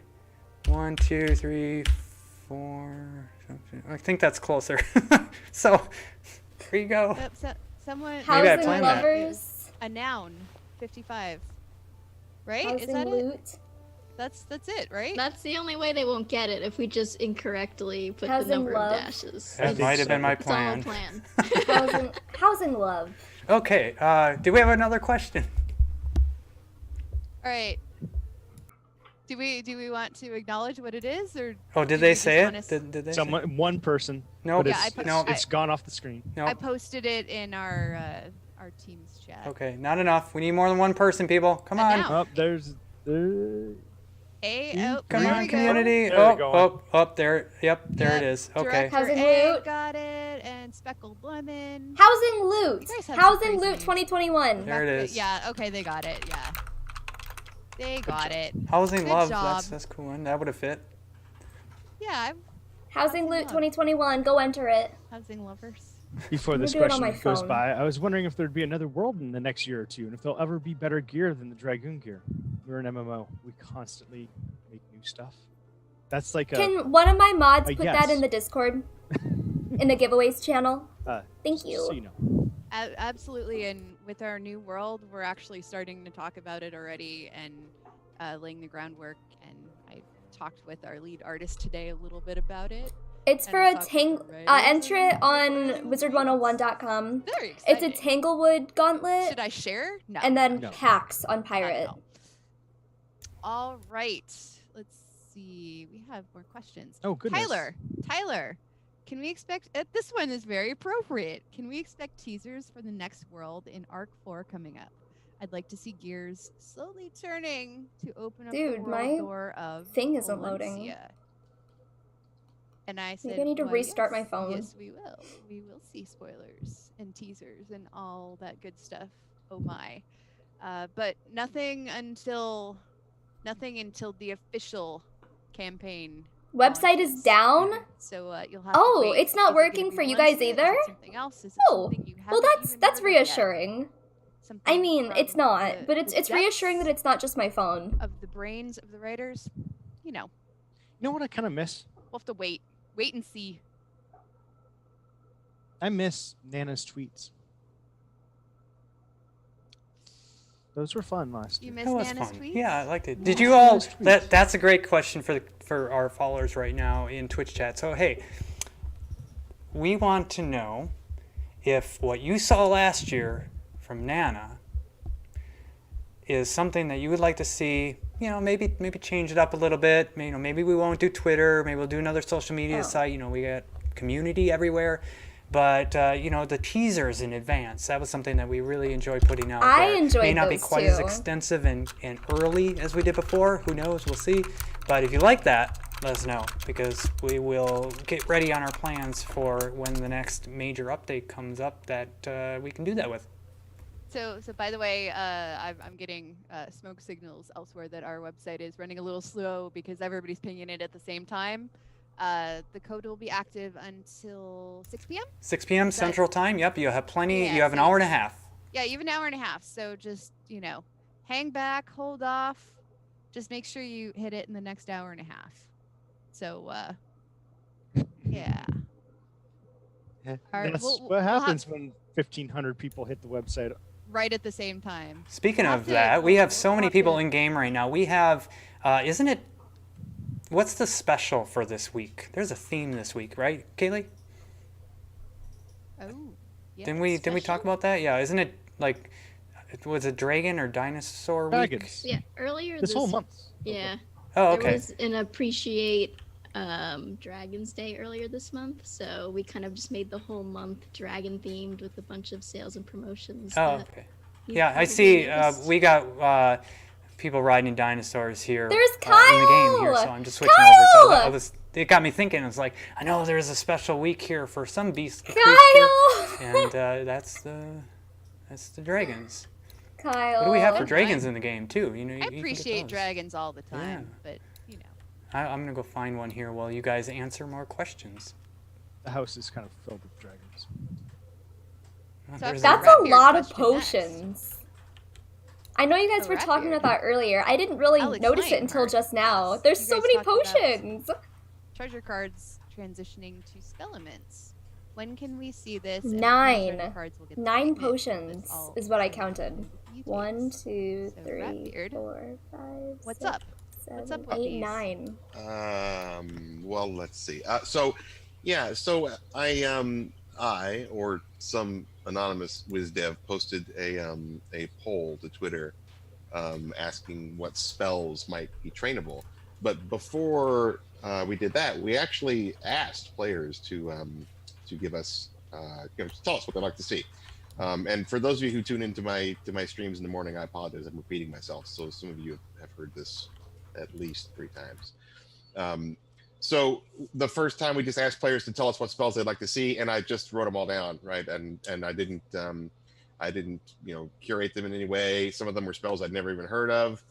1, 2, 3, 4. I think that's closer. So, there you go. Someone. Maybe I Housing, planned that. lovers. A noun. 55. Right? Is Housing, that it? loot. That's it, right? That's the only way they won't get it if we just incorrectly put Housing the number love. of dashes. That might have been my It's all a plan. plan. Housing love. Okay, do we have another question? All right. Do we want to acknowledge what it is, or? Oh, did do they we say just it? wanna Did they say it? Someone, one person. No, but Yeah, it's, I put- no. it's gone off the screen. No. I posted it in our team's chat. Okay, not enough. We need more than one person, people. Come Not on. now. Oh, there's. Come there on, we go. community. There we go. There. Yep, there it is. Okay. Director Housing A loot. got it, and Speckled Lemon. Housing loot. You guys have some Housing crazy loot 2021. There it is. Yeah, okay, they got it. Yeah, they got it. Housing Good love. job. That's cool one. That would have fit. Yeah, Housing Housing loot love. 2021. Go enter it. housing lovers. Before I'm this gonna do it on question my goes phone. by, I was wondering if there'd be another world in the next year or two, and if there'll ever be better gear than the Dragoon gear. We're an MMO. We constantly make new stuff. That's like a. Can one of my mods a put yes. that in the Discord? In the giveaways channel? Thank just you. So you know. Absolutely, and with our new world, we're actually starting to talk about it already and laying the groundwork. And I talked with our lead artist today a little bit about it. It's And for we'll a talk tang. about it. Enter it on wizard101.com. Very It's exciting. a Tanglewood gauntlet, Should I share? No. and then No. hacks on not pirate. at all. All right. Let's see. We have more questions. Oh goodness. Tyler, can we expect? This one is very appropriate. Can we expect teasers for the next world in Arc 4 coming up? I'd like to see gears slowly turning to open up the Dude, world my door of thing isn't loading. Valencia. And I said, Maybe I need to "Why, restart my yes, phone." Yes, we will. We will see spoilers and teasers and all that good stuff. Oh my! But nothing until the official campaign. Website is launches. down? So you'll have. to Oh, wait. it's not Is it gonna working be for you one guys series? Is it either? something else? Is it Oh, something you well, haven't that's even that's heard of yet? reassuring. I Something mean, it's from not, the- but it's the reassuring that depths it's not just my phone. of the brains of the writers. You know, You know what I kind of miss? we'll have to wait and see. I miss Nana's tweets. Those were fun last You year. miss That was Nana's fun. tweets? Yeah, I liked it. Yeah, Did you all? Nana's tweets. That's a great question for our followers right now in Twitch chat. So hey, we want to know if what you saw last year from Nana is something that you would like to see. You know, maybe change it up a little bit. You know, maybe we won't do Twitter. Maybe we'll do another social media Oh. site. You know, we got community everywhere. But you know, the teasers in advance, that was something that we really enjoyed putting out I there. enjoyed May not be those quite as too. extensive and early as we did before. Who knows? We'll see. But if you like that, let us know, because we will get ready on our plans for when the next major update comes up that we can do that with. So by the way, I'm getting smoke signals elsewhere that our website is running a little slow because everybody's pinging it at the same time. The code will be active until 6 p.m. 6 p.m. Is that- Central Time. Yep, you have plenty. Yeah, you have an so hour and a it's- half. Yeah, you have an hour and a half. So just, hang back, hold off. Just make sure you hit it in the next hour and a half. So, yeah. All right, That's we'll what have- happens when 1,500 people hit the website. Right at the same time. Speaking We'll of have to- that, we have so we'll many have people to- in game right now. We have, isn't it? What's the special for this week? There's a theme this week, right, Kaylee? Oh, yeah. Didn't we talk special? about that? Yeah, isn't it like, was it dragon or dinosaur week? Dragons. Yeah, earlier This whole month. Yeah. Oh, There okay. was an appreciate Dragon's Day earlier this month, so we kind of just made the whole month dragon themed with a bunch of sales and promotions. Oh, that okay. you've Yeah, I probably see. noticed. We got people riding dinosaurs here. There's in the game here, Kyle! so I'm just switching over. So Kyle! it got me thinking. It's like, I know there's a special week here for some beast creature, Kyle! and that's the dragons. Kyle. What do we have for That's dragons fine. in the game too? You know, I you can get appreciate those. dragons all the time, but I'm gonna go find one here while you guys answer more questions. The house is kind of filled with dragons. Oh, So there's I've a- That's a Rapid lot of question next. potions. I know you guys A were talking rapid. about that earlier. I didn't really I'll notice it explain, until Mark. just now. Yes. There's You so guys many talked about- potions. treasure cards transitioning to skeletons. When can we see this? and 9. treasure cards will get 9 treatment? potions That's all is what I treasure counted. cards will be 1, details. 2, So 3, Ratbeard, 4, 5. What's 6, up? What's 7, up with 8, these? 9. Well, let's see. So I or some anonymous WizDev posted a poll to Twitter asking what spells might be trainable. But before we did that, we actually asked players to give us to tell us what they'd like to see. And for those of you who tune into my streams in the morning, I apologize. I'm repeating myself. So some of you have heard this at least 3 times. So the first time we just asked players to tell us what spells they'd like to see, and I just wrote them all down, right? And I didn't curate them in any way. Some of them were spells I'd never even heard of.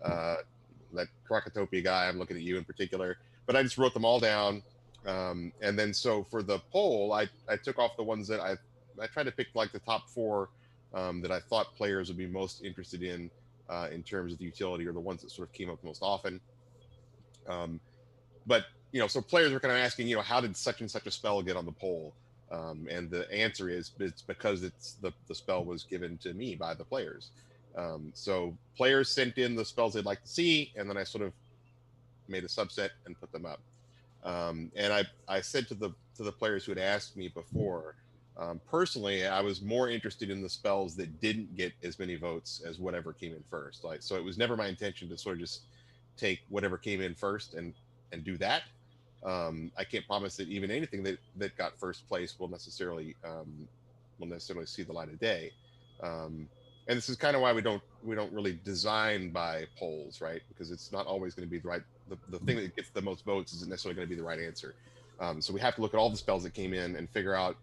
That Krakatopia guy, I'm looking at you in particular, but I just wrote them all down. And then so for the poll, I took off the ones that I tried to pick like the top 4 that I thought players would be most interested in terms of the utility, or the ones that sort of came up most often. But so players were kind of asking, how did such and such a spell get on the poll? And the answer is it's because the spell was given to me by the players. So players sent in the spells they'd like to see, and then I sort of made a subset and put them up. And I said to the players who had asked me before, personally, I was more interested in the spells that didn't get as many votes as whatever came in first. So it was never my intention to sort of just take whatever came in first and do that. I can't promise that even anything that got first place will necessarily see the light of day. And this is kind of why we don't really design by polls, right? Because it's not always going to be the right. The thing that gets the most votes isn't necessarily going to be the right answer. So we have to look at all the spells that came in and figure out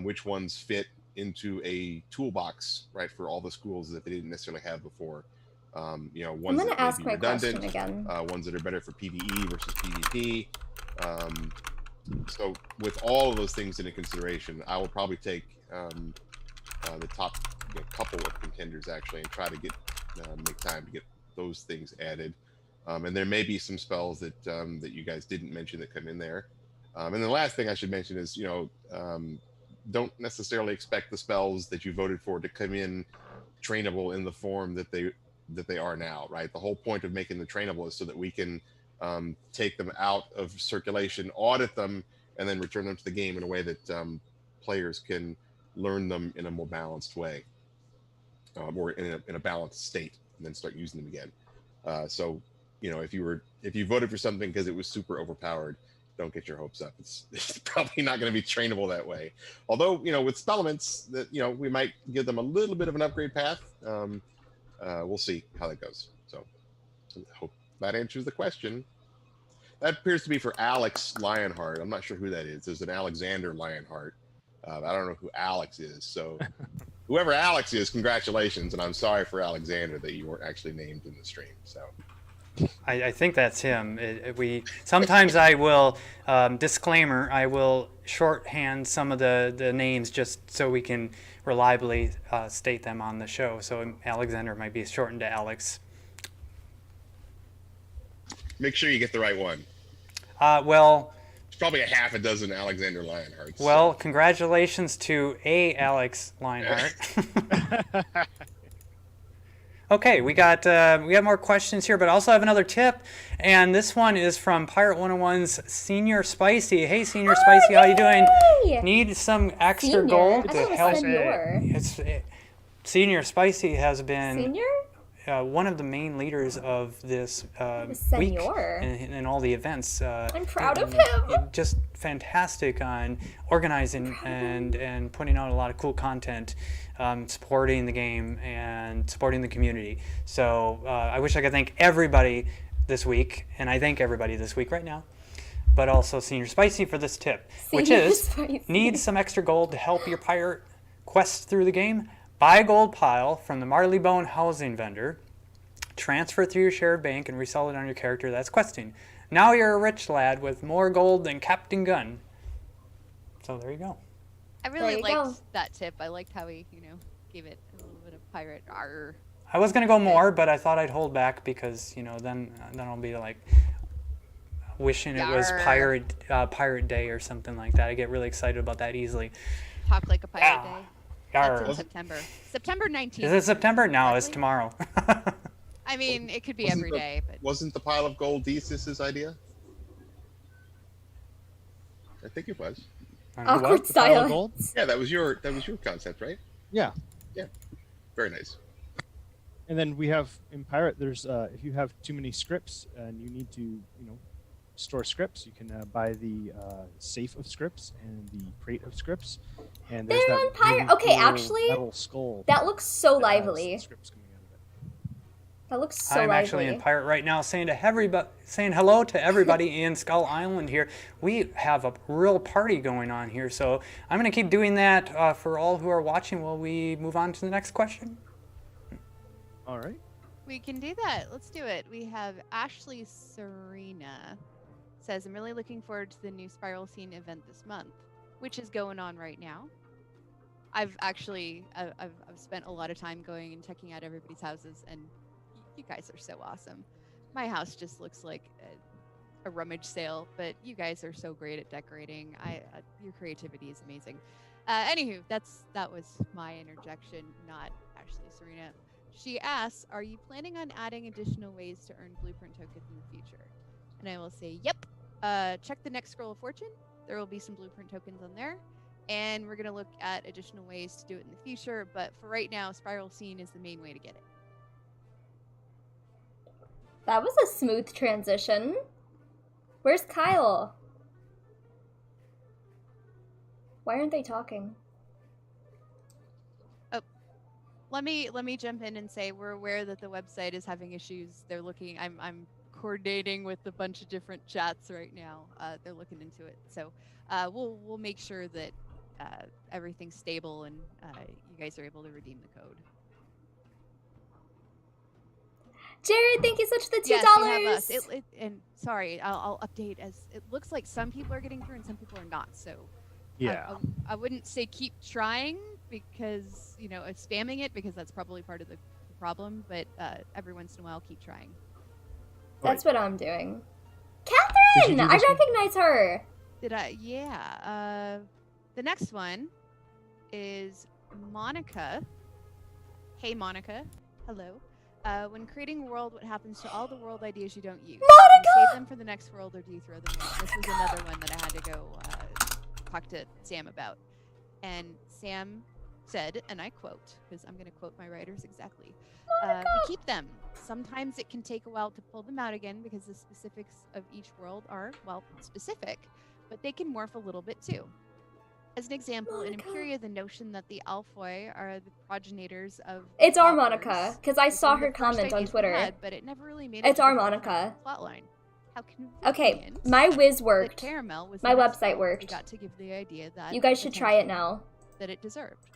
which ones fit into a toolbox, right, for all the schools that they didn't necessarily have before. Ones I'm going that to ask may be my redundant, question again. ones that are better for PvE versus PvP. So with all of those things into consideration, I will probably take the top couple of contenders actually and try to make time to get those things added. And there may be some spells that you guys didn't mention that come in there. And the last thing I should mention is, don't necessarily expect the spells that you voted for to come in trainable in the form that they are now, right? The whole point of making them trainable is so that we can take them out of circulation, audit them, and then return them to the game in a way that players can learn them in a more balanced way, or in a balanced state, and then start using them again. So if you voted for something because it was super overpowered, don't get your hopes up. It's probably not going to be trainable that way. Although with spellaments, that we might give them a little bit of an upgrade path. We'll see how that goes. So I hope that answers the question. That appears to be for Alex Lionheart. I'm not sure who that is. There's an Alexander Lionheart. I don't know who Alex is. So whoever Alex is, congratulations. And I'm sorry for Alexander that you weren't actually named in the stream. So I think that's him. Sometimes I will, disclaimer, I will shorthand some of the names just so we can reliably state them on the show. So Alexander might be shortened to Alex. make sure you get the right one. Well, It's probably a half a dozen Alexander Lionhearts. well, congratulations to Alex Lionheart. Okay, we got more questions here, but I also have another tip, and this one is from Pirate 101's Senior Spicy. Hey, Senior Spicy, how you doing? Yay! Need some extra Senior? gold I to thought it was help? Senor. Senior Spicy has been Senior? one of the main leaders of this week Senor. in all the events. I'm proud of and him. Just fantastic on organizing and putting out a lot of cool content, supporting the game and supporting the community. So I wish I could thank everybody this week, and I thank everybody this week right now, but also Senior Spicy for this tip, which Senior is Spicy. need some extra gold to help your pirate quests through the game. Buy a gold pile from the Marleybone housing vendor, transfer it through your shared bank, and resell it on your character that's questing. Now you're a rich lad with more gold than Captain Gun. So there you go. I really There you liked go. that tip. I liked how he, gave it a little bit of pirate arr. I was gonna go more, but I thought I'd hold back because then I'll be like wishing it was Yarr. Pirate Day or something like that. I get really excited about that easily. Talk like a pirate Yeah. day. That's in Yarr. September. September 19th. Is it September? No, it's Exactly. tomorrow. I mean, it could be Wasn't every the- day, but Wasn't the pile of gold Decis's idea? I think it was. Awkward The pile of gold? silence. Yeah, that was your concept, right? Yeah. Very nice. And then we have in Pirate. There's if you have too many scripts and you need to store scripts, you can buy the safe of scripts and the crate of scripts. And there's They're that on Pirate. really Okay, cool actually, metal skull That looks so that has lively. scripts coming out of it. That looks so I'm lively. actually in Pirate right now, saying hello to everybody in Skull Island here. We have a real party going on here, so I'm going to keep doing that for all who are watching while we move on to the next question. All right. we can do that. Let's do it. We have Ashley Serena says, I'm really looking forward to the new Spiral Scene event this month, which is going on right now. I've spent a lot of time going and checking out everybody's houses, and you guys are so awesome. My house just looks like a rummage sale, but you guys are so great at decorating. Your creativity is amazing. Anywho, that was my interjection, not Ashley Serena. She asks, are you planning on adding additional ways to earn blueprint tokens in the future? And I will say, yep. Check the next Scroll of Fortune. There will be some blueprint tokens on there. And we're going to look at additional ways to do it in the future. But for right now, Spiral Scene is the main way to get it. That was a smooth transition. Where's Kyle? Why aren't they talking? Let me jump in and say we're aware that the website is having issues. They're looking. I'm coordinating with a bunch of different chats right now. They're looking into it. So we'll make sure that everything's stable and you guys are able to redeem the code. Jared, thank you so much for the $2. Yes, you have us. And sorry, I'll update as it looks like some people are getting through and some people are not. So Yeah. I wouldn't say keep trying because spamming it because that's probably part of the problem. But every once in a while, keep trying. That's what I'm doing. Did you Catherine! do I this one? recognize her. Did I? Yeah. The next one is Monica. Hey, Monica. Hello. When creating a world, what happens to all the world ideas you don't use? Monica! Do you save them for the next world, or do you throw them in? This was another one that I had to go talk to Sam about. And Sam said, and I quote, because I'm going to quote my writers exactly, we keep them. Sometimes it can take a while to pull them out again because the specifics of each world are, well, specific, but they can morph a little bit too. As an example, in Monica. Imperia, the notion that the Alphoi are the progenitors of It's our Alphors Monica, because I was saw one of her the first comment on ideas we Twitter. had, but it never really made It's to our the Monica. plotline. How Okay, convenient my whiz that worked. Caramel was My the next website world we worked. got to give the idea that You guys should try it attention now. that it deserved.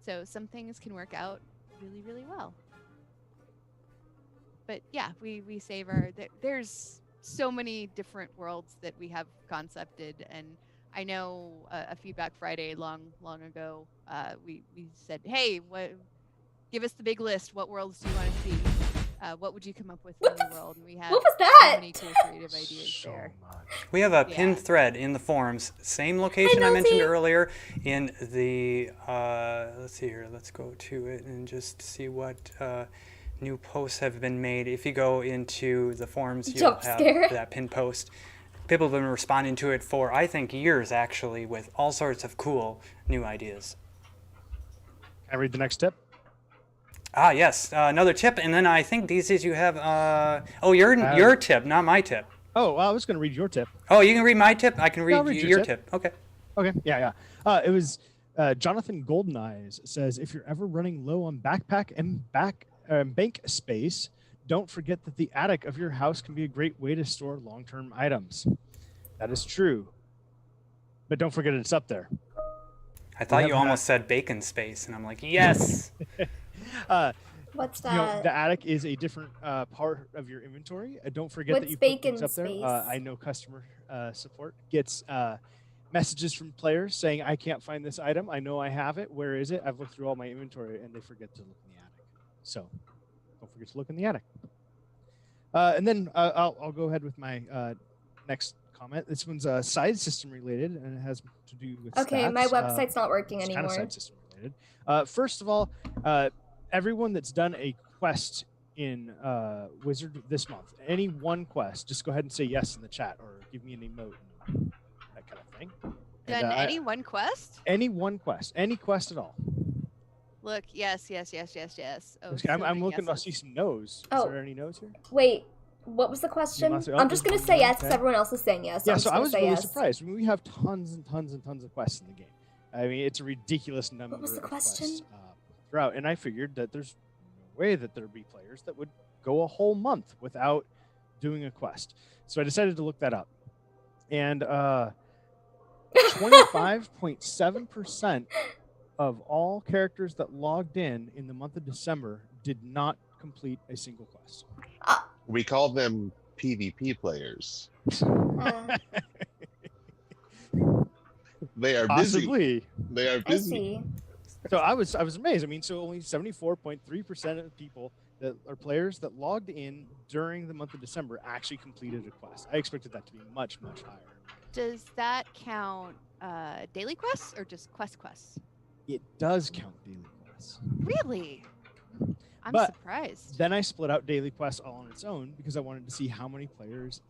So some things can work out really, really well. But yeah, we save our. There's so many different worlds that we have concepted, and I know a Feedback Friday long ago, we said, hey, give us the big list. What worlds do you want to see? What would you come up with for the world? And we had What was so that? many cool creative ideas So there. much. We have a Yeah. pinned thread in the forums, same location I Hi, mentioned Nosy. earlier in the, let's see here, let's go to it and just see what new posts have been made. If you go into the forums, you'll Jump have scare. that pinned post. People have been responding to it for, I think, years actually, with all sorts of cool new ideas. Can I read the next tip? Ah, yes, another tip, and then I think these days you have, your tip, not my tip. Oh, well, I was going to read your tip. Oh, you can read my tip? I can read, I'll read your your tip. tip. Okay. Okay. Yeah. It was Jonathan Goldeneyes says, if you're ever running low on backpack and bank space, don't forget that the attic of your house can be a great way to store long-term items. That is true. But don't forget it's up there. I thought have you almost said bacon space, and I'm like, yes. What's that? The attic is a different part of your inventory. Don't forget What's that you put bacon things up there. space? I know customer support gets messages from players saying, I can't find this item. I know I have it. Where is it? I've looked through all my inventory, and they forget to look in the attic. So don't forget to look in the attic. And then I'll go ahead with my next comment. This one's side system related, and it has to do with Okay, stats. my website's not working It's kind of anymore. side system related. First of all, everyone that's done a quest in Wizard this month. Any one quest, just go ahead and say yes in the chat or give me an emote and that kind of thing. And, Done any one quest? any one quest, any quest at all. Look, yes. Oh, I'm so looking to yeses. see some no's. Oh. Is there any no's here? Wait, what was the question? must- oh, I'm just gonna there's say one, yes because okay. everyone else is saying yes. Yeah, I'm so just I gonna was say really yes. surprised. I mean, we have tons and tons and tons of quests in the game. I mean, it's a ridiculous number. What was the of quests, question? throughout, and I figured that there's no way that there'd be players that would go a whole month without doing a quest. So I decided to look that up, and 25.7% of all characters that logged in the month of December did not complete a single quest. We call them PvP players. They are busy. Possibly. They are I busy. see. So I was amazed. I mean, so only 74.3% of people that are players that logged in during the month of December actually completed a quest. I expected that to be much, much higher. Does that count daily quests or just quests? It does count daily quests. Really? I'm But surprised. Then I split out daily quests all on its own because I wanted to see how many players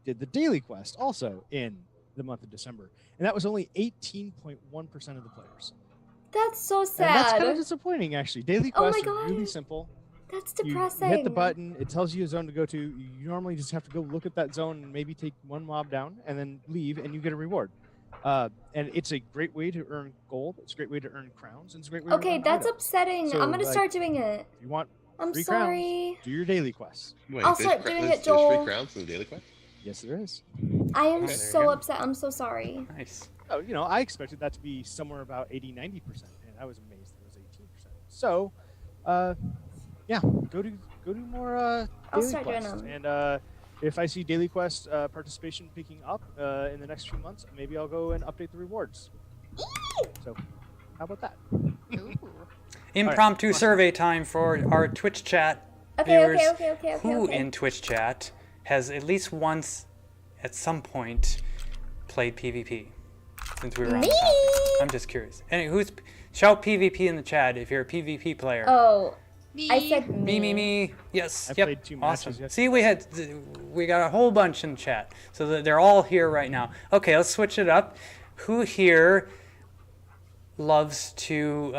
did the daily quest also in the month of December. And that was only 18.1% of the players. That's so And that's kind of sad. disappointing, actually. Daily Oh my quests are God. really simple. That's You depressing. hit the button, it tells you a zone to go to. You normally just have to go look at that zone and maybe take one mob down and then leave, and you get a reward. And it's a great way to earn gold. It's a great way to earn crowns. And it's a great way to Okay, earn that's items. upsetting. So, I'm gonna like, start doing it. If you want I'm free sorry. crowns, do your daily quests. Wait, I'll there's start cra- doing there's- it, there's Joel. free crowns in the daily quest? Yes, there is. I am Okay, there you so go. upset. I'm so sorry. Nice. Oh, you know, I expected that to be somewhere about 80-90%, and I was amazed it was 18%. So, yeah, go do more I'll daily start doing quests. them. And if I see daily quest participation picking up in the next few months, maybe I'll go and update the rewards. So, how about that? Ooh. Impromptu awesome. survey time for our Twitch chat Okay, viewers. okay. Who in Twitch chat has at least once, at some point, played PvP? Since we were on the Me? topic, I'm just curious. And shout PvP in the chat if you're a PvP player. Oh, Me. I said Me. Yes. I yep. played 2 Awesome. matches See, we got a whole bunch in the chat, so that they're all here right now. Okay, let's switch it up. Who here loves to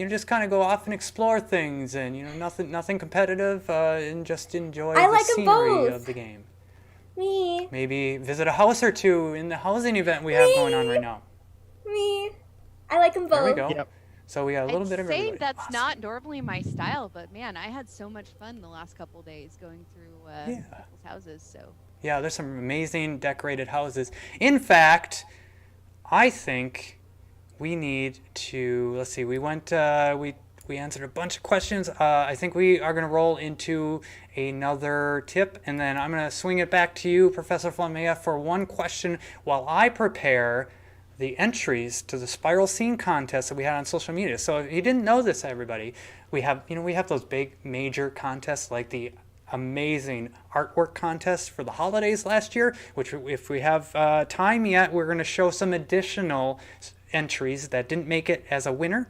just kind of go off and explore things and nothing competitive and just enjoy I the like 'em scenery both. of the game? me. Maybe visit a house or two in the housing event we have going on right now. Me. I like them both. There we go. Yep. So we got a little I'd bit of say everybody. that's Awesome. not normally my style, but man, I had so much fun the last couple days going through people's houses. So Yeah, there's some amazing decorated houses. In fact, I think we need to, let's see, we answered a bunch of questions. I think we are going to roll into another tip, and then I'm going to swing it back to you, Professor Flamea, for one question while I prepare the entries to the Spiral Scene contest that we had on social media. So if you didn't know this, everybody, we have those big major contests like the amazing artwork contest for the holidays last year, which if we have time yet, we're going to show some additional entries that didn't make it as a winner.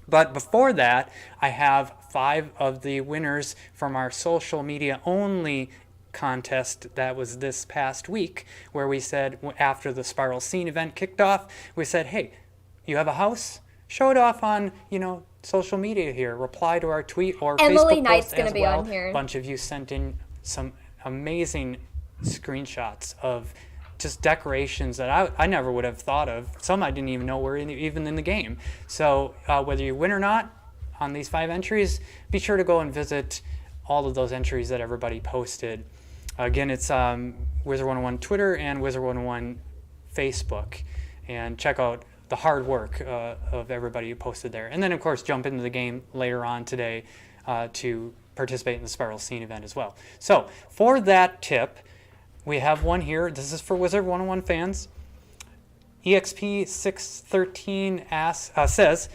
But before that, I have 5 of the winners from our social media only contest that was this past week, where we said after the Spiral Scene event kicked off, we said, hey, you have a house? Show it off on, social media here. Reply to our tweet or Emily Facebook Knight's post gonna as be well. on here. A bunch of you sent in some amazing screenshots of just decorations that I never would have thought of. Some I didn't even know were even in the game. So whether you win or not on these 5 entries, be sure to go and visit all of those entries that everybody posted. Again, it's Wizard101 Twitter and Wizard101 Facebook. And check out the hard work of everybody who posted there. And then, of course, jump into the game later on today to participate in the Spiral Scene event as well. So for that tip, we have one here. This is for Wizard 101 fans. EXP613 says,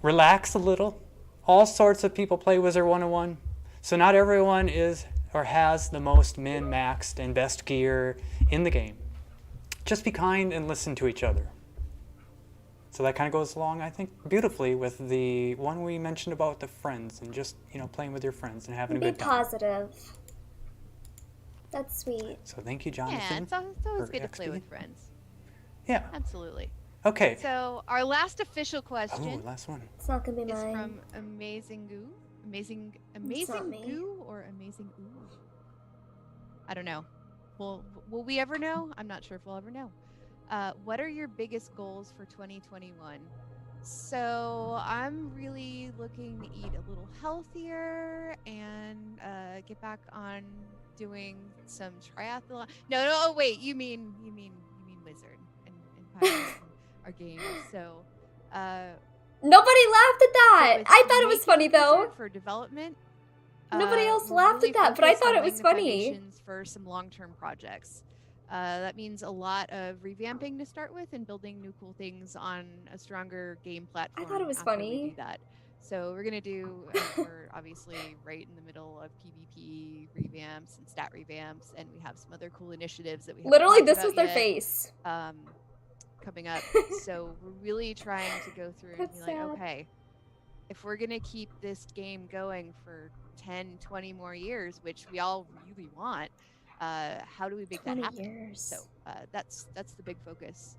relax a little. All sorts of people play Wizard 101. So not everyone is or has the most min-maxed and best gear in the game. Just be kind and listen to each other. So that kind of goes along, I think, beautifully with the one we mentioned about the friends and just, playing with your friends and having a Be good time. positive. That's sweet. So thank you, Yeah, Jonathan. it's always for good to play XP. with friends. Yeah. Absolutely. Okay. So our last official Oh, question last one. It's not gonna be is mine. from Amazing Goo. Amazing me. Goo or Amazing Ooh? I don't know. Will we ever know? I'm not sure if we'll ever know. What are your biggest goals for 2021? So I'm really looking to eat a little healthier and get back on doing some triathlon. No, wait. You mean Wizard and pioneering our game. So Nobody laughed at that. so I it's thought it was making funny though. Wizard for development. Nobody else We're laughed really at that, but I focused thought on it was laying the funny. foundations for some long-term projects. That means a lot of revamping to start with and building new cool things on a stronger game platform. thought it was after we funny. do that. So we're gonna do. We're obviously right in the middle of PvP revamps and stat revamps, and we have some other cool initiatives that we haven't Literally, talked this about was their yet, face. coming up. So we're really trying to go through and That's be like, sad. okay, if we're gonna keep this game going for 10, 20 more years, which we all really want, how do we make that 20 happen? years. So that's the big focus.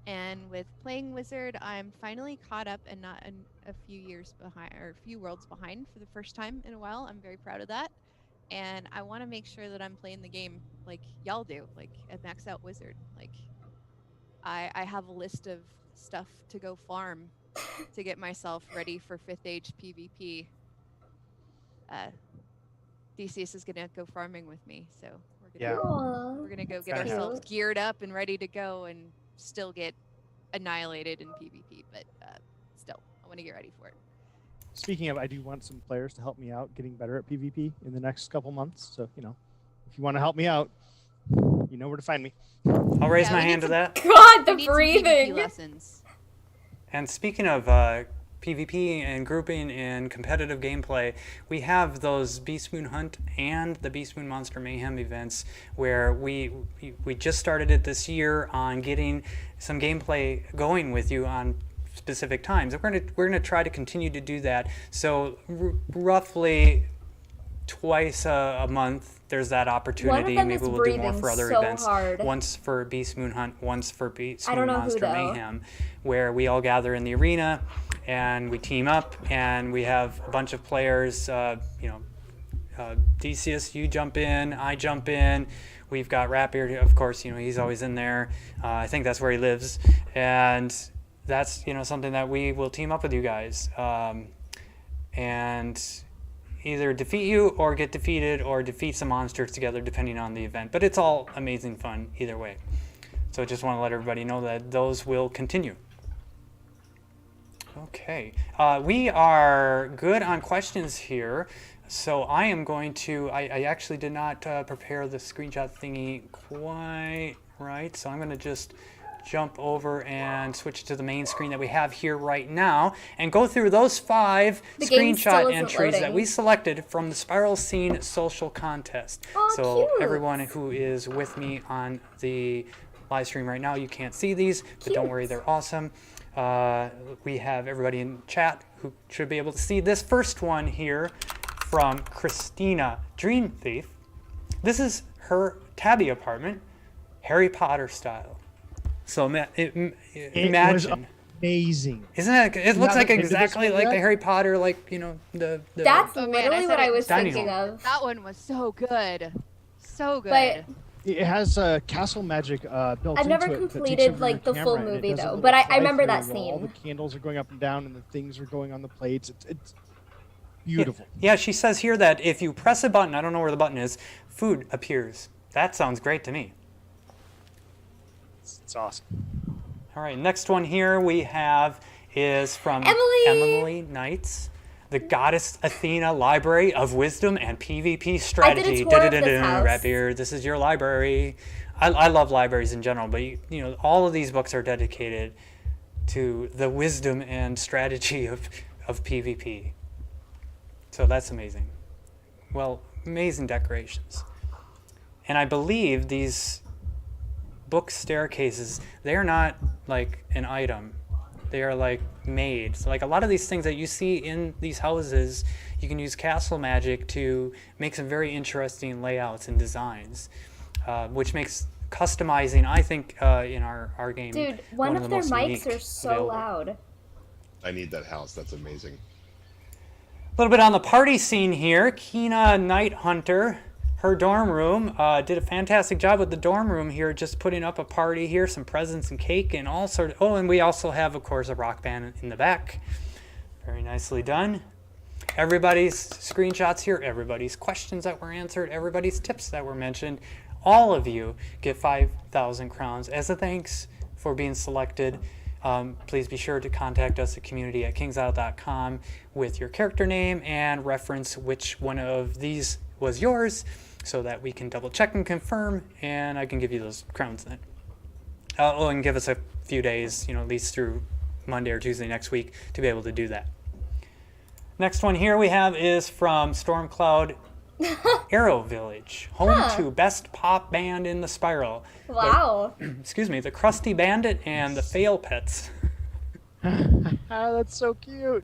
And with playing Wizard, I'm finally caught up and not a few years behind or a few worlds behind for the first time in a while. I'm very proud of that. And I want to make sure that I'm playing the game like y'all do, like a max out Wizard. Like I have a list of stuff to go farm to get myself ready for 5th age PvP. Theseus is gonna go farming with me, so we're gonna go get Kinda ourselves cute. geared up and ready to go, and still get annihilated in PvP. But still, I want to get ready for it. Speaking of, I do want some players to help me out getting better at PvP in the next couple months. So, if you want to help me out, you know where to find me. I'll raise Yeah, my we need hand to some- that. God, the We need some breathing. PvP lessons. And speaking of PvP and grouping and competitive gameplay, we have those Beast Moon Hunt and the Beast Moon Monster Mayhem events where we just started it this year on getting some gameplay going with you on specific times. We're gonna try to continue to do that. So roughly twice a month there's that opportunity. them Maybe is we'll do more breathing for other so events. hard. Once for Beast Moon Hunt, once for Beast I don't Moon know who, Monster though. Mayhem, where we all gather in the arena and we team up and we have a bunch of players. Theseus, you jump in, I jump in. We've got Ratbeard, of course. He's always in there. I think that's where he lives, and that's something that we will team up with you guys, and either defeat you or get defeated or defeat some monsters together depending on the event. But it's all amazing fun either way. So just want to let everybody know that those will continue. Okay, we are good on questions here. So I am going to, I actually did not prepare the screenshot thingy quite right. So I'm going to just jump over and switch to the main screen that we have here right now and go through those 5 The game still screenshot isn't entries that loading. we selected from the Spiral Scene social contest. Aw, So cute. everyone who is with me on the live stream right now, you can't see these, but don't worry, they're awesome. We have everybody in chat who should be able to see this first one here from Christina Dream Thief. This is her tabby apartment, Harry Potter style. So It imagine. was amazing. Isn't it? It looks like been to this exactly one like the yet? Harry Potter, the That's Oh, man, literally I said what it I was dining thinking hall. of. That one was so good, so good. But It has castle magic built I've never into it that takes completed, over your like, the full camera, and it movie, does a though, little but I remember that fly-through where all the scene. candles are going up and down, and the things are going on the plates. It's beautiful. Yeah, she says here that if you press a button, I don't know where the button is, food appears. That sounds great to me. It's awesome. All right, next one here we have is from Emily Knights, the Goddess Athena Library of Wisdom and PvP Strategy. tour of this house. Ratbeard, this is your library. I love libraries in general, but all of these books are dedicated to the wisdom and strategy of PvP. So that's amazing. Well, amazing decorations. And I believe these book staircases, they're not like an item. They are like made. So like a lot of these things that you see in these houses, you can use castle magic to make some very interesting layouts and designs, which makes customizing, I think, in our game. Dude, one of the their most mics unique are so available. loud. I need that house. That's amazing. A little bit on the party scene here. Kina Night Hunter, her dorm room, did a fantastic job with the dorm room here, just putting up a party here, some presents and cake and all sorts. Oh, and we also have, of course, a rock band in the back. Very nicely done. Everybody's screenshots here, everybody's questions that were answered, everybody's tips that were mentioned. All of you get 5,000 crowns as a thanks for being selected. Please be sure to contact us at community@kingsisle.com with your character name and reference which one of these was yours, so that we can double check and confirm, and I can give you those crowns then. And give us a few days, at least through Monday or Tuesday next week to be able to do that. Next one here we have is from Stormcloud Arrow Village, home to best pop band in the Spiral. Wow. Excuse me, the Krusty Bandit and the Fail Pets. That's so cute.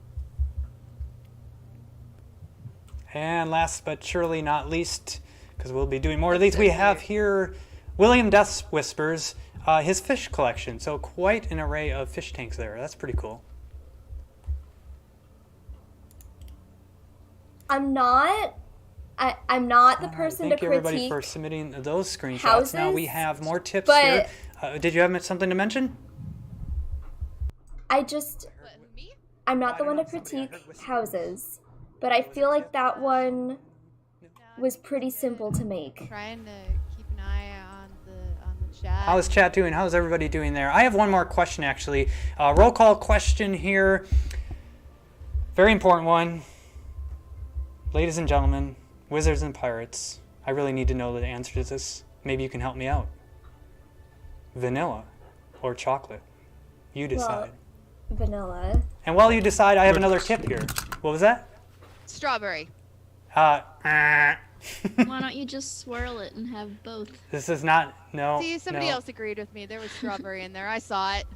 And last but surely not least, because we'll be doing more of these, we have here William Death Whispers, his fish collection. So quite an array of fish tanks there. That's pretty cool. I'm not the person to Thank you everybody critique for submitting those screenshots. houses, now we have more tips but here. Did you have something to mention? I'm I not the don't one to know, somebody- I critique heard whispers. houses, but I feel like that one was pretty simple to make. Trying to keep an eye on the chat. How's chat doing? How's everybody doing there? I have one more question actually. Roll call question here. Very important one. Ladies and gentlemen, wizards and pirates, I really need to know the answer to this. Maybe you can help me out. Vanilla or chocolate? You decide. Vanilla. And while you decide, I have another tip here. What was that? Strawberry. Why don't you just swirl it and have both? This is not, no. See, somebody no. else agreed with me. There was strawberry in there. I saw it.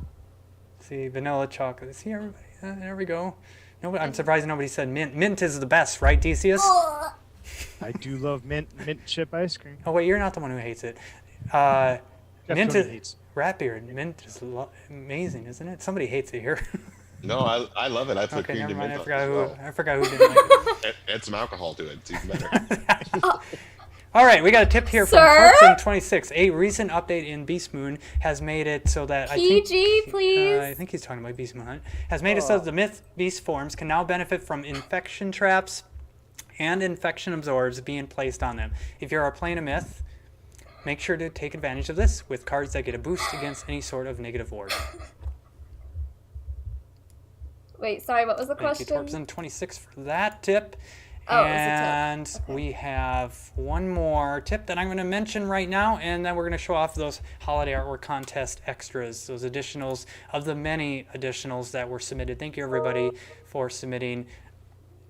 See, vanilla chocolate. See, everybody, there we go. No, I'm surprised nobody said mint. Mint is the best, right, Decius? I do love mint chip ice cream. Oh, wait, you're not the one who hates it. Jeff Mint Tony is, hates. Ratbeard, mint is amazing, isn't it? Somebody hates it here. No, I love it. I put Okay, cream never to mind. mint I on forgot as who. well. I forgot who didn't like it. Add some alcohol to it. It's even better. All right, we got a tip here from Sir? Clarkson26. A recent update in Beast Moon has made it so that PG, please. I think he's talking about Beast Moon Hunt. Has made it so that the myth beast forms can now benefit from infection traps and infection absorbs being placed on them. If you are playing a myth, make sure to take advantage of this with cards that get a boost against any sort of negative ward. Wait, sorry, what was the Thank you, question? Torpson26 for that tip. Oh, it was a tip. And Okay. we have one more tip that I'm going to mention right now, and then we're going to show off those holiday artwork contest extras, those additionals of the many additionals that were submitted. Thank you, everybody, for submitting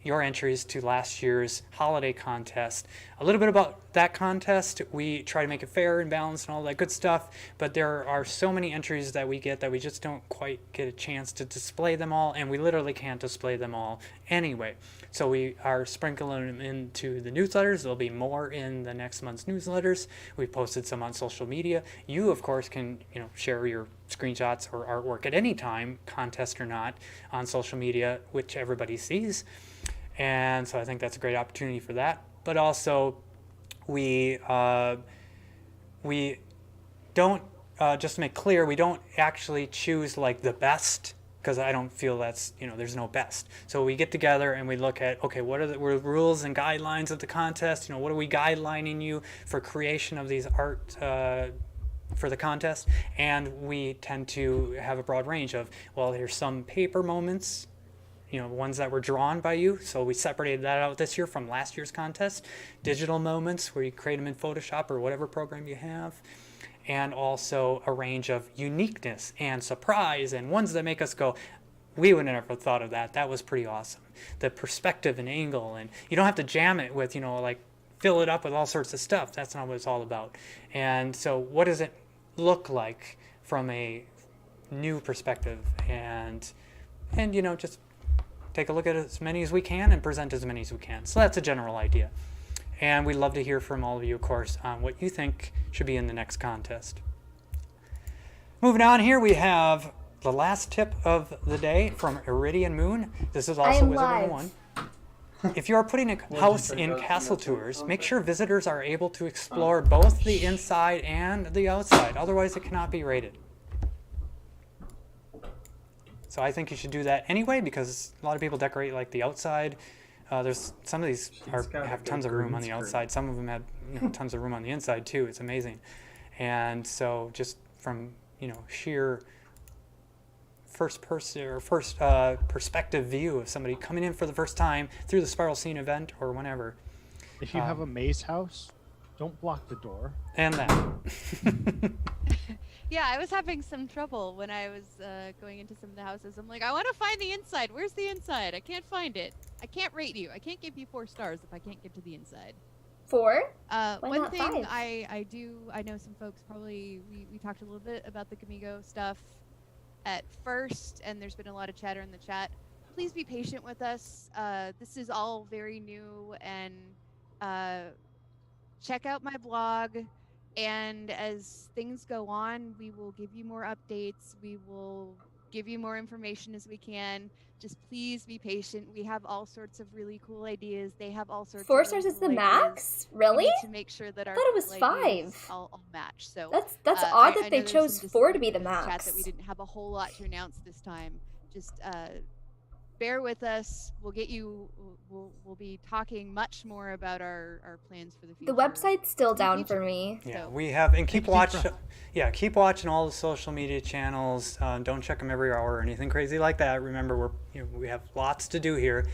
your entries to last year's holiday contest. A little bit about that contest. We try to make it fair and balanced and all that good stuff, but there are so many entries that we get that we just don't quite get a chance to display them all, and we literally can't display them all anyway. So we are sprinkling them into the newsletters. There'll be more in the next month's newsletters. We've posted some on social media. You, of course, can share your screenshots or artwork at any time, contest or not, on social media, which everybody sees. And so I think that's a great opportunity for that. But also, we don't, just to make clear, we don't actually choose like the best, because I don't feel that's, there's no best. So we get together and we look at, okay, what are the rules and guidelines of the contest? What are we guidelining you for creation of these art for the contest? And we tend to have a broad range of, well, here's some paper moments, ones that were drawn by you. So we separated that out this year from last year's contest. Digital moments where you create them in Photoshop or whatever program you have. And also a range of uniqueness and surprise and ones that make us go, we would have never thought of that. That was pretty awesome. The perspective and angle, and you don't have to jam it with, like fill it up with all sorts of stuff. That's not what it's all about. And so what does it look like from a new perspective, and just take a look at as many as we can and present as many as we can. So that's a general idea. And we'd love to hear from all of you, of course, on what you think should be in the next contest. Moving on here, we have the last tip of the day from Iridian Moon. This is also Wizard 101. If you are putting a house in castle tours, make sure visitors are able to explore both the inside and the outside. Otherwise, it cannot be rated. So I think you should do that anyway, because a lot of people decorate like the outside. There's some of these have tons of room on the outside. Some of them have tons of room on the inside too. It's amazing. And so just from sheer first perspective view of somebody coming in for the first time through the Spiral Scene event or whenever. If you have a maze house, don't block the door. And that. Yeah, I was having some trouble when I was going into some of the houses. I'm like, I want to find the inside. Where's the inside? I can't find it. I can't rate you. I can't give you 4 stars if I can't get to the inside. 4? One not thing 5? I know some folks probably, we talked a little bit about the Gamigo stuff at first, and there's been a lot of chatter in the chat. Please be patient with us. This is all very new, and check out my blog. And as things go on, we will give you more updates. We will give you more information as we can. Just please be patient. We have all sorts of really cool ideas. They have all sorts 4 of stars really is the cool max? ideas. We Really? need to make sure that our I thought it was cool ideas 5. all match. So That's I odd that know they there's chose some 4 to be the disappointment in chat max. that we didn't have a whole lot to announce this time. Just bear with us. We'll get you. We'll be talking much more about our plans for the future. The website's still down future. for me. Yeah, So- we have, and keep Take a deep watch. Yeah, keep watching all the social media channels. Don't check them every hour or anything crazy like that. Remember, we have lots to do here,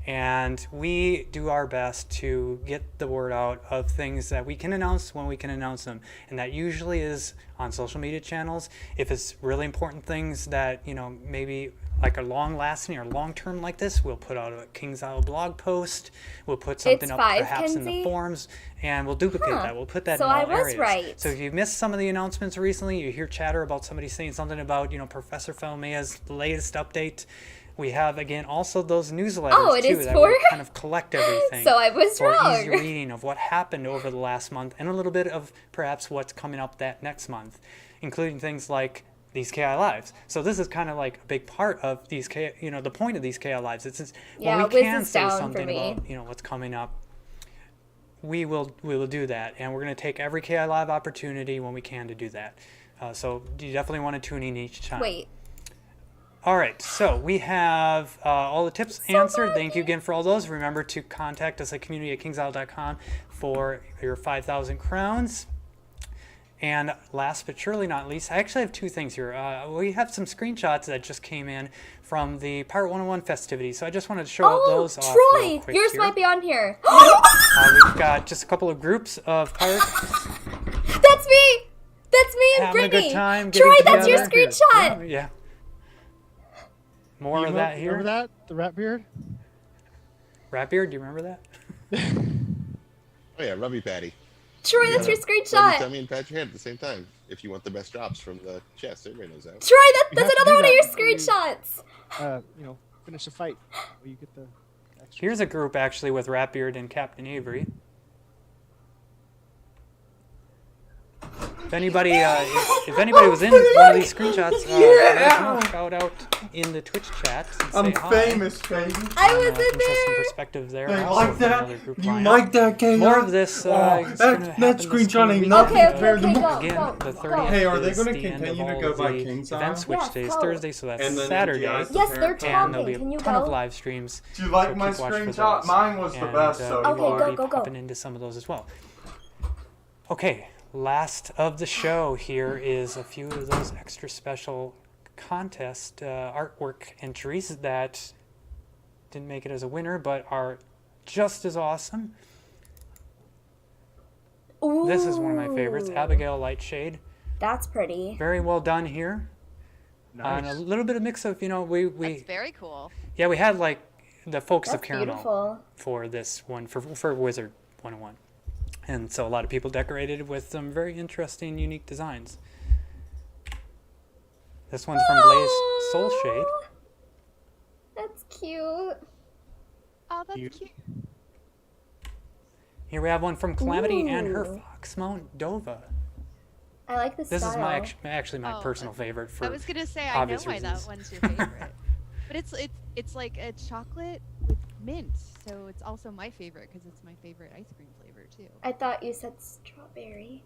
and we do our best to get the word out of things that we can announce when we can announce them, and that usually is on social media channels. If it's really important things that maybe like a long-lasting or long-term like this, we'll put out a Kingsisle blog post. We'll put something It's up 5, perhaps in the Kenzie? forums, and we'll duplicate Huh. that. We'll put that So in all I was areas. right. So if you missed some of the announcements recently, you hear chatter about somebody saying something about Professor Felmea's latest update. We have again also those newsletters Oh, it too is that for- we kind of collect everything. So I was for wrong. easy reading of what happened over the last month, and a little bit of perhaps what's coming up that next month, including things like these KI Lives. So this is kind of like a big part of these the point of these KI Lives. It's Yeah, when we Wiz can is say down for something me. about what's coming up. We will do that, and we're going to take every KI Live opportunity when we can to do that. So you definitely want to tune in each time. Wait. All right, so we have all the tips answered. Thank you again for all those. Remember to contact us at community@kingsisle.com for your 5,000 crowns. And last but surely not least, I actually have 2 things here. We have some screenshots that just came in from the Pirate 101 festivities, so I just wanted to show those off real Troy! quick Yours here. might be on here. We've got just a couple of groups of pirates That's me! That's me and having a Brittany! good time. getting Troy, that's your together. screenshot! Yeah. More of that here. Remember that? The rat beard? Ratbeard, do you remember that? Oh yeah, Rubby Patty. Troy, that's your Rubby screenshot! tummy and pat your head at the same time. If you want the best drops from the chest, everybody knows that. Troy, You that's have to another do one of your that before you- screenshots! Finish a fight. Well, you get the extra. Here's a group actually with Ratbeard and Captain Avery. If anybody, if anybody was in one of these screenshots, shout out in the Twitch chat. And I'm say hi. famous, baby. I was in Interesting there! perspective there. They Also like from that? another group You lineup. like that, KO? More of this. Is that gonna happen this screenshotting coming week. nothing Okay, compared to okay, what- go, Again, go, the go. 30th Hey, are they is gonna the end continue of to all go of by the Kingsisle? events, which Yes, day is go. Thursday, so that's And then Saturday. MGI 's the Yes, they're parent talking. And there'll be Can you a ton of go? live streams. Do you like so my keep watch for screenshot? those. Mine was the And, best, so Okay, we'll go, be go, go. popping into some of those as well. Okay, last of the show here is a few of those extra special contest artwork entries that didn't make it as a winner, but are just as awesome. Ooh. This is one of my favorites, Abigail Lightshade. That's pretty. Very well done here. And a Nice. little bit of mix of, That's we very cool. yeah, we had like the Folks of That's Caramel beautiful. for this one, for Wizard 101. And so a lot of people decorated with some very interesting, unique designs. This one's from Blaze Soulshade. That's cute. Oh, that's Cute. cute. Here we have one from Calamity and her Ooh. fox Moldova. I like the This style. is actually my Oh, personal favorite for I was gonna say I know obvious why reasons. that one's your favorite, but it's like a chocolate with mint, so it's also my favorite because it's my favorite ice cream flavor too. I thought you said strawberry.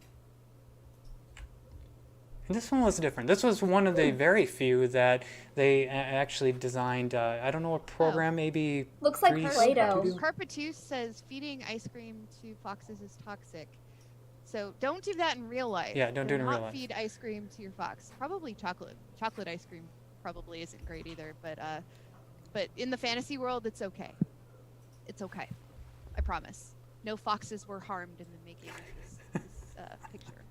This one was different. This was one of the very few that they actually designed. I don't know what program, maybe. Looks like 3D Play-Doh. to do? Carpatus says feeding ice cream to foxes is toxic. So don't do that in real life. Yeah, don't do it in real life. Feed ice cream to your fox. Probably chocolate. Chocolate ice cream probably isn't great either. But in the fantasy world, it's okay. It's okay. I promise. No foxes were harmed in the making of this picture.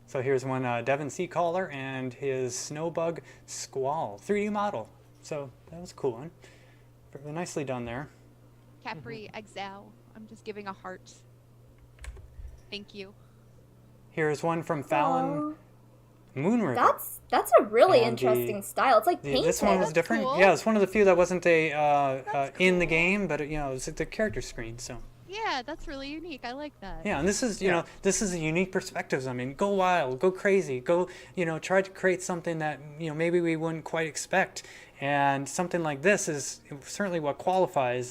So here's one Devon Seacaller and his Snowbug Squall 3D model. So that was a cool one. Very nicely done there. Capri Exao. I'm just giving a heart. Thank you. Here's one from Fallon Moonriver. That's a really And interesting style. It's like painted. This one was That's different. cool. Yeah, it's one of the few that wasn't a in the cool. game, but it was at the character screen. So Yeah, that's really unique. I like that. yeah, and this is this is a unique perspectives. I mean, go wild, go crazy, go try to create something that maybe we wouldn't quite expect, and something like this is certainly what qualifies.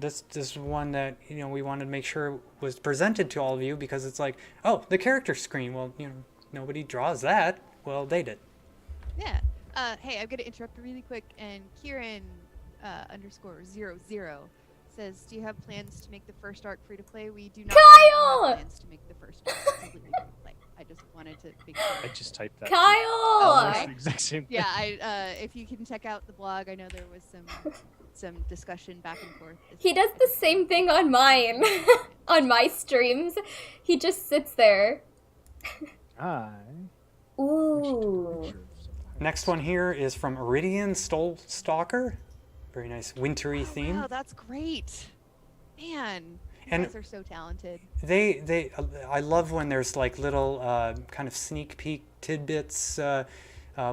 This is one that we wanted to make sure was presented to all of you because it's like, oh, the character screen. Well, nobody draws that. Well, they did. Yeah. Hey, I'm gonna interrupt really quick. And Kieran _00 says, "Do you have plans to make the first arc free to play?" We do not Kyle! have plans to make the first arc completely free to play. I just wanted to make sure. I just typed that. Kyle! Almost the exact same thing. Yeah, if you can check out the blog, I know there was some discussion back and forth. He does the same thing on mine. On my streams. He just sits there. I Ooh. Next one here is from Iridian Stalker. Very nice wintry theme. Wow, that's great. Man, you And- guys are so talented. I love when there's like little kind of sneak peek tidbits. What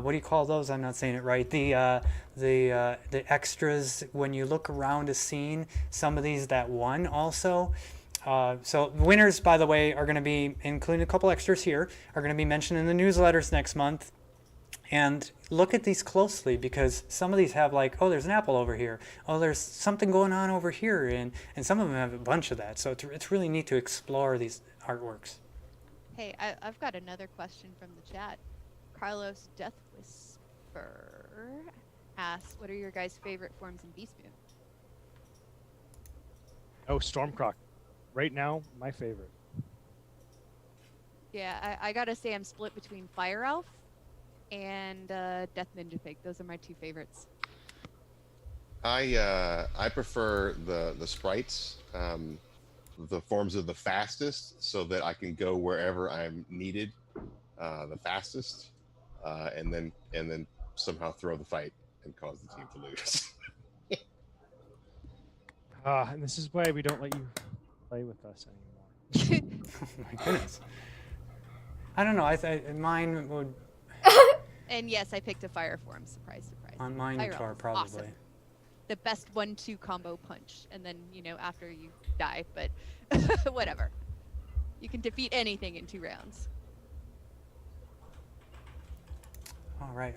do you call those? I'm not saying it right. The extras when you look around a scene. Some of these that won also. So winners, by the way, are going to be, including a couple extras here, are going to be mentioned in the newsletters next month. And look at these closely because some of these have like, oh, there's an apple over here. Oh, there's something going on over here. And some of them have a bunch of that. So it's really neat to explore these artworks. Hey, I've got another question from the chat. Carlos Death Whisper asks, "What are your guys' favorite forms in Beast Moon?" Oh, Stormcroc. Right now, my favorite. Yeah, I gotta say I'm split between Fire Elf and Death Ninja Pig. Those are my two favorites. I prefer the sprites, the forms of the fastest, so that I can go wherever I'm needed, the fastest, and then somehow throw the fight and cause the team to lose. And this is why we don't let you play with us anymore. Oh my goodness. I don't know. Mine would. And yes, I picked a fire form. Surprise, surprise. On mine Fire are Elf, probably. awesome. The best 1-2 combo punch, and then after you die, but whatever. You can defeat anything in 2 rounds. All right,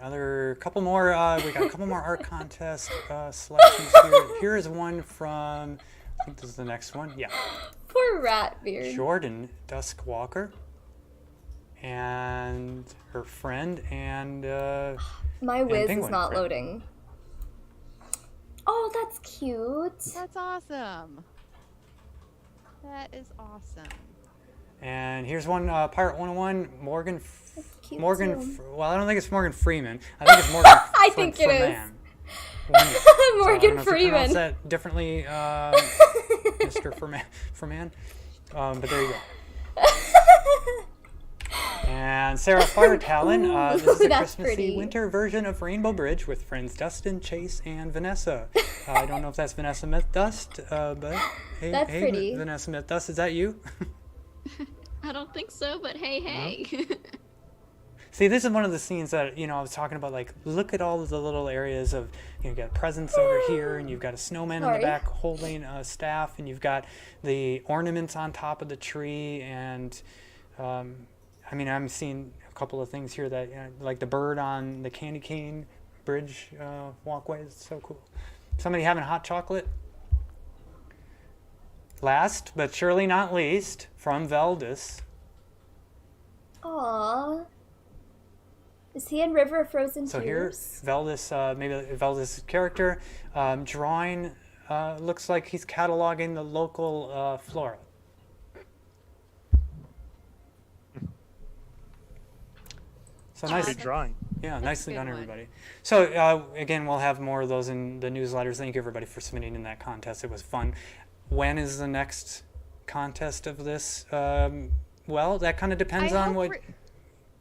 couple more. We got a couple more art contest selections here. Here is one from. I think this is the next one. Yeah, Poor Ratbeard. Jordan Duskwalker, and her friend, and My whiz is penguin not friend. loading. Oh, that's cute. That's awesome. That is awesome. and here's one Pirate 101. Morgan. That's cute Morgan. too. Well, I don't think it's Morgan Freeman. I think it's Morgan. I think it is. Freeman. Morgan Morgan If you pronounce Freeman. that differently, Mr. Freeman. But there you go. And Sarah Fire Talon. This is a That's Christmassy pretty. winter version of Rainbow Bridge with friends Dustin, Chase, and Vanessa. I don't know if that's Vanessa Myth Dust, but hey, That's hey, pretty. Vanessa Myth Dust, is that you? I don't think so, but hey. See, this is one of the scenes that, I was talking about, like, look at all of the little areas of, you've got presents over here, and you've got a snowman in the back holding a staff, and you've got the ornaments on top of the tree, and, I'm seeing a couple of things here that, like the bird on the candy cane bridge walkway is so cool. Somebody having hot chocolate? Last, but surely not least, from Veldis. Aww. Is he in River of Frozen So Tears? here, Veldis, maybe Veldis' character, drawing, looks like he's cataloging the local flora. So nice. Good drawing. Yeah, nicely good done, one. everybody. So again, we'll have more of those in the newsletters. Thank you, everybody, for submitting in that contest. It was fun. When is the next contest of this? Well, that kind of depends on what.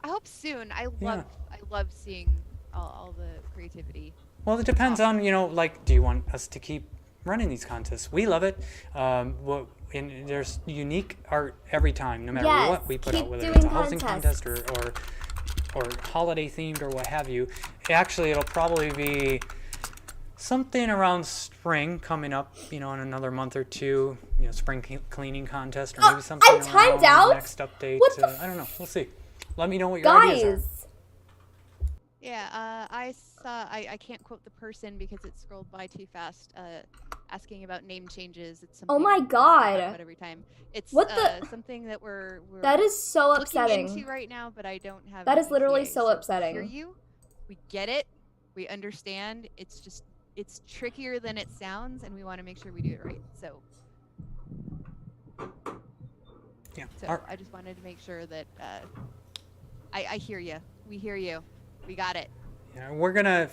I hope soon. I love seeing all the creativity. Well, it depends on, like, do you want us to keep running these contests? We love it. And there's unique art every time, no matter what we put out, whether it's a housing contest or holiday themed or what have you. Actually, it'll probably be something around spring coming up, in another month or two, spring cleaning contest, or maybe something I'm timed around out? the next update. What the I don't know. We'll see. Let me know what your ideas are. Guys! Yeah, I saw. I can't quote the person because it scrolled by too fast. Asking about name changes. It's something Oh my we talk God. about every time. It's something that we're That is so looking upsetting. into right now, but I don't have. That an is literally ETA, so upsetting. We hear you. We get it. We understand. It's trickier than it sounds, and we want to make sure we do it right. So. Yeah. So I just wanted to make sure that I hear you. We hear you. We got it. Yeah, we're gonna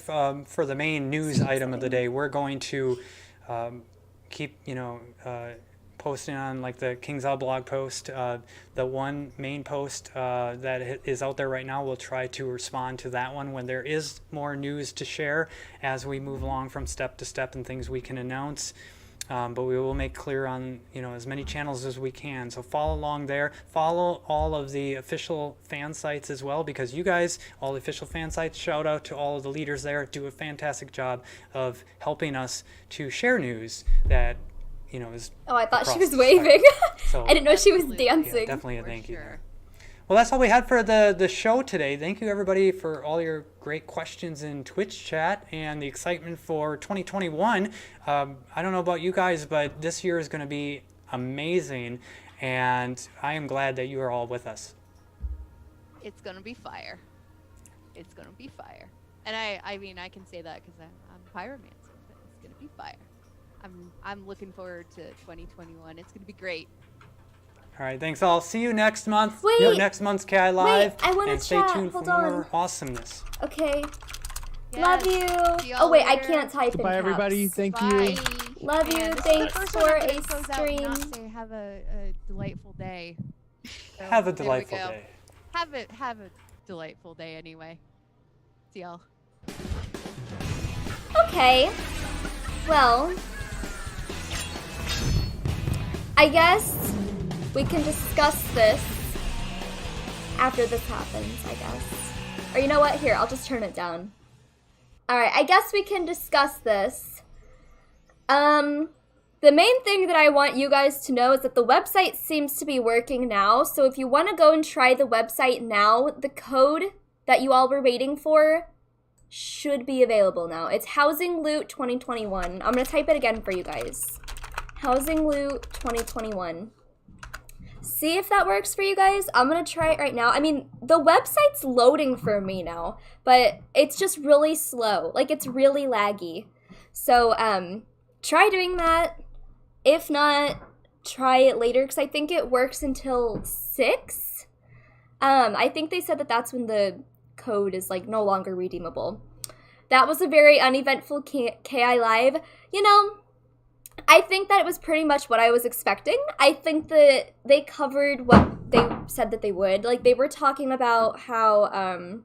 for the main news item of the day, we're going to keep posting on like the Kingsisle blog post. The one main post that is out there right now, we'll try to respond to that one when there is more news to share as we move along from step to step and things we can announce. But we will make clear on as many channels as we can. So follow along there. Follow all of the official fan sites as well, because you guys, all the official fan sites, shout out to all of the leaders there, do a fantastic job of helping us to share news that is. Oh, I thought she across was the waving. So, I didn't know she was Absolutely. dancing. yeah, definitely a For thank you. sure. There. Well, that's all we had for the show today. Thank you, everybody, for all your great questions in Twitch chat and the excitement for 2021. I don't know about you guys, but this year is going to be amazing, and I am glad that you are all with us. It's gonna be fire. It's gonna be fire. And I mean, I can say that because I'm pyromancer, but it's gonna be fire. I'm looking forward to 2021. It's gonna be great. All right, thanks all. See you next month. Wait. Next month's KI Live. I wanna and stay chat. tuned Hold for more on. awesomeness. Okay. Yes. Love See you. y'all Oh wait, I later. can't type Goodbye, in caps. everybody. Thank Bye. you. Love you. And this is the Thanks first for one I'm a gonna close out and not stream. say have a delightful day. So, Have a there we delightful go. day. Have a delightful day anyway. See y'all. Okay. Well, I guess we can discuss this after this happens, I guess. Or you know what? Here, I'll just turn it down. Alright, I guess we can discuss this. The main thing that I want you guys to know is that the website seems to be working now. So if you want to go and try the website now, the code that you all were waiting for should be available now. It's Housing Loot 2021. I'm going to type it again for you guys. Housing Loot 2021. See if that works for you guys. I'm going to try it right now. I mean, the website's loading for me now, but it's just really slow. Like, it's really laggy. So, try doing that. If not, try it later, because I think it works until 6. I think they said that that's when the code is, like, no longer redeemable. That was a very uneventful KI Live. You know, I think that it was pretty much what I was expecting. I think that they covered what they said that they would. Like, they were talking about how,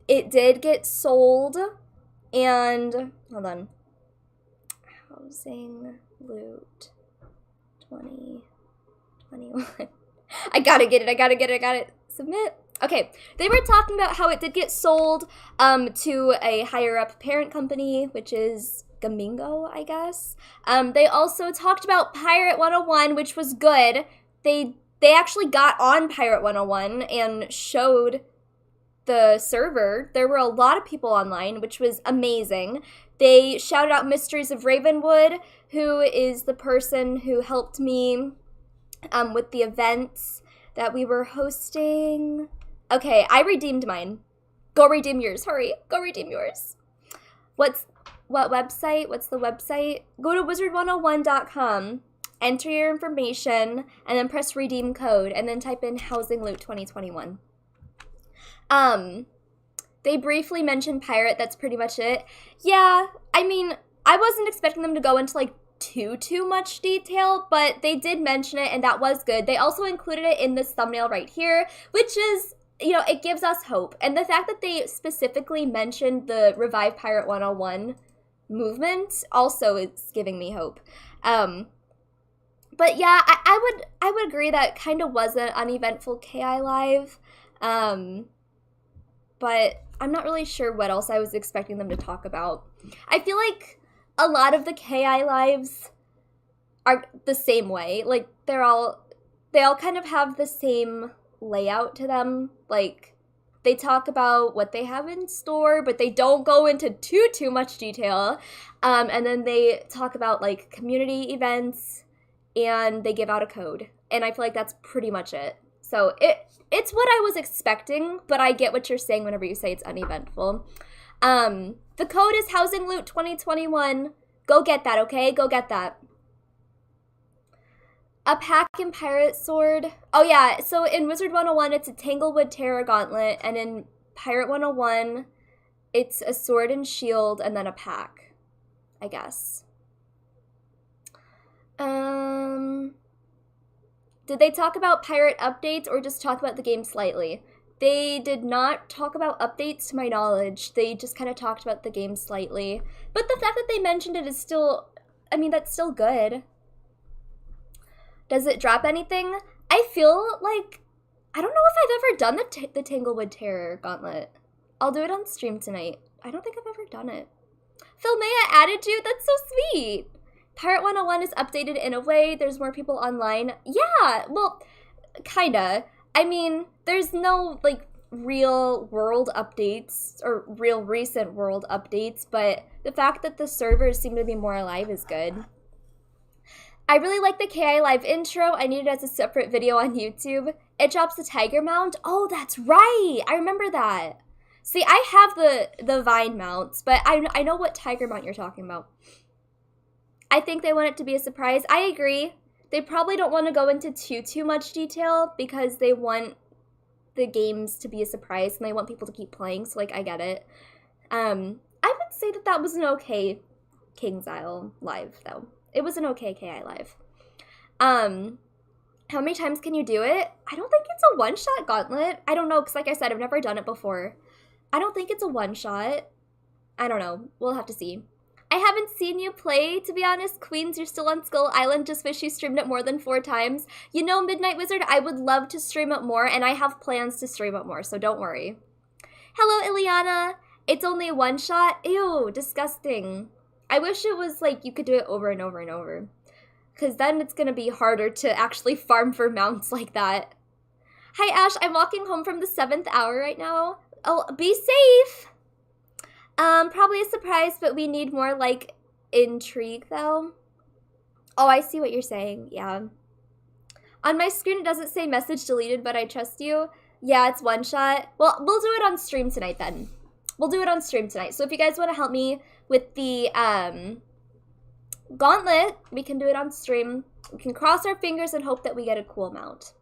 it did get sold, and, hold on. Housing Loot 2021. I gotta get it. Submit. Okay, they were talking about how it did get sold to a higher up parent company, which is Gamingo, I guess. They also talked about Pirate 101, which was good. They actually got on Pirate 101 and showed the server. There were a lot of people online, which was amazing. They shouted out Mysteries of Ravenwood, who is the person who helped me with the events that we were hosting. Okay, I redeemed mine. Go redeem yours. Hurry, go redeem yours. What website? What's the website? Go to wizard101.com, enter your information, and then press redeem code, and then type in Housing Loot 2021. They briefly mentioned Pirate, that's pretty much it. Yeah, I mean, I wasn't expecting them to go into, like, too much detail, but they did mention it, and that was good. They also included it in this thumbnail right here, which is, you know, it gives us hope. And the fact that they specifically mentioned the Revive Pirate 101 movement also is giving me hope. But yeah, I would agree that kind of was an uneventful KI Live. But I'm not really sure what else I was expecting them to talk about. I feel like a lot of the KI Lives are the same way. Like, they all kind of have the same layout to them. Like, they talk about what they have in store, but they don't go into too much detail. And then they talk about, like, community events, and they give out a code. And I feel like that's pretty much it. So it's what I was expecting, but I get what you're saying whenever you say it's uneventful. The code is Housing Loot 2021. Go get that, okay? Go get that. A pack in Pirate Sword. Oh yeah, so in Wizard 101, it's a Tanglewood Terror Gauntlet, and in Pirate 101, it's a sword and shield, and then a pack, I guess. Did they talk about pirate updates or just talk about the game slightly? They did not talk about updates to my knowledge. They just kind of talked about the game slightly. But the fact that they mentioned it is still, I mean, that's still good. Does it drop anything? I feel like, I don't know if I've ever done the Tanglewood Terror Gauntlet. I'll do it on stream tonight. I don't think I've ever done it. Philmea added you? That's so sweet. Pirate 101 is updated in a way. There's more people online. Yeah, well, kinda. I mean, there's no, like, real world updates or real recent world updates, but the fact that the servers seem to be more alive is good. I really like the KI Live intro. I need it as a separate video on YouTube. It drops the tiger mount. Oh, that's right. I remember that. See, I have the Vine mounts, but I know what tiger mount you're talking about. I think they want it to be a surprise. I agree. They probably don't want to go into too much detail because they want the games to be a surprise and they want people to keep playing, so, like, I get it. I would say that was an okay Kingsisle Live, though. It was an okay KI Live. How many times can you do it? I don't think it's a one-shot gauntlet. I don't know, because like I said, I've never done it before. I don't think it's a one-shot. I don't know. We'll have to see. I haven't seen you play, to be honest. Queens, you're still on Skull Island. Just wish you streamed it more than 4 times. You know, Midnight Wizard, I would love to stream it more, and I have plans to stream it more, so don't worry. Hello, Ileana. It's only one shot? Ew, disgusting. I wish it was like you could do it over and over and over. Because then it's going to be harder to actually farm for mounts like that. Hi, Ash. I'm walking home from the 7th hour right now. Oh, be safe. Probably a surprise, but we need more, like, intrigue, though. Oh, I see what you're saying. Yeah. On my screen, it doesn't say message deleted, but I trust you. Yeah, it's one shot. Well, we'll do it on stream tonight, then. We'll do it on stream tonight. So if you guys want to help me with the, gauntlet, we can do it on stream. We can cross our fingers and hope that we get a cool mount.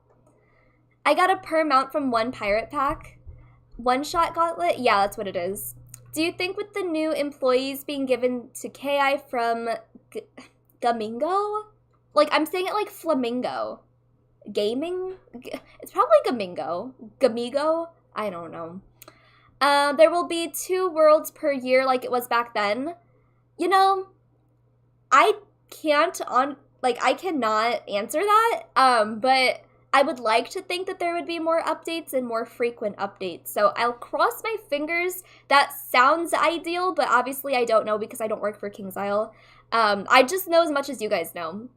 I got a per mount from one pirate pack. One-shot gauntlet? Yeah, that's what it is. Do you think with the new employees being given to KI from Gamingo? Like, I'm saying it like flamingo. Gaming? It's probably Gamingo. Gamigo? I don't know. There will be 2 worlds per year like it was back then. You know, I cannot answer that. But I would like to think that there would be more updates and more frequent updates. So I'll cross my fingers. That sounds ideal, but obviously I don't know because I don't work for Kingsisle. I just know as much as you guys know.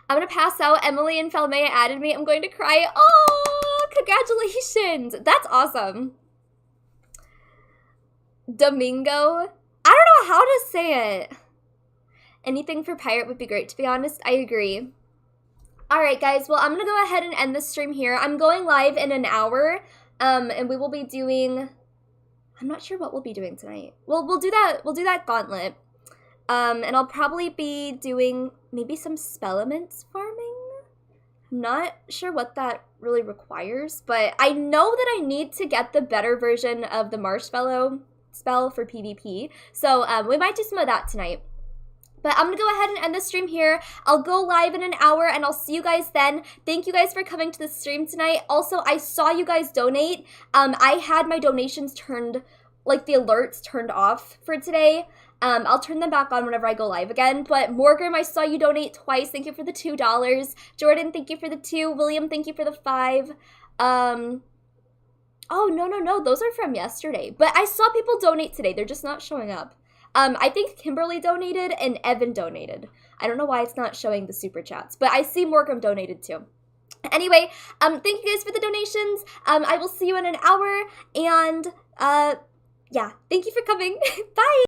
I'm gonna pass out. Emily and Falmea added me. I'm going to cry. Oh, congratulations. That's awesome. Domingo. I don't know how to say it. Anything for pirate would be great, to be honest. I agree. Alright, guys. Well, I'm going to go ahead and end the stream here. I'm going live in an hour, and we will be doing... I'm not sure what we'll be doing tonight. Well, we'll do that gauntlet. And I'll probably be doing maybe some spellements farming. I'm not sure what that really requires, but I know that I need to get the better version of the marshmallow spell for PvP. So we might do some of that tonight. But I'm going to go ahead and end the stream here. I'll go live in an hour, and I'll see you guys then. Thank you guys for coming to the stream tonight. Also, I saw you guys donate. I had my donations turned, like the alerts turned off for today. I'll turn them back on whenever I go live again. But Morgan, I saw you donate twice. Thank you for the $2. Jordan, thank you for the 2. William, thank you for the 5. Oh, no. Those are from yesterday. But I saw people donate today. They're just not showing up. I think Kimberly donated and Evan donated. I don't know why it's not showing the super chats, but I see Morgan donated too. Anyway, thank you guys for the donations. I will see you in an hour, and yeah, thank you for coming. Bye.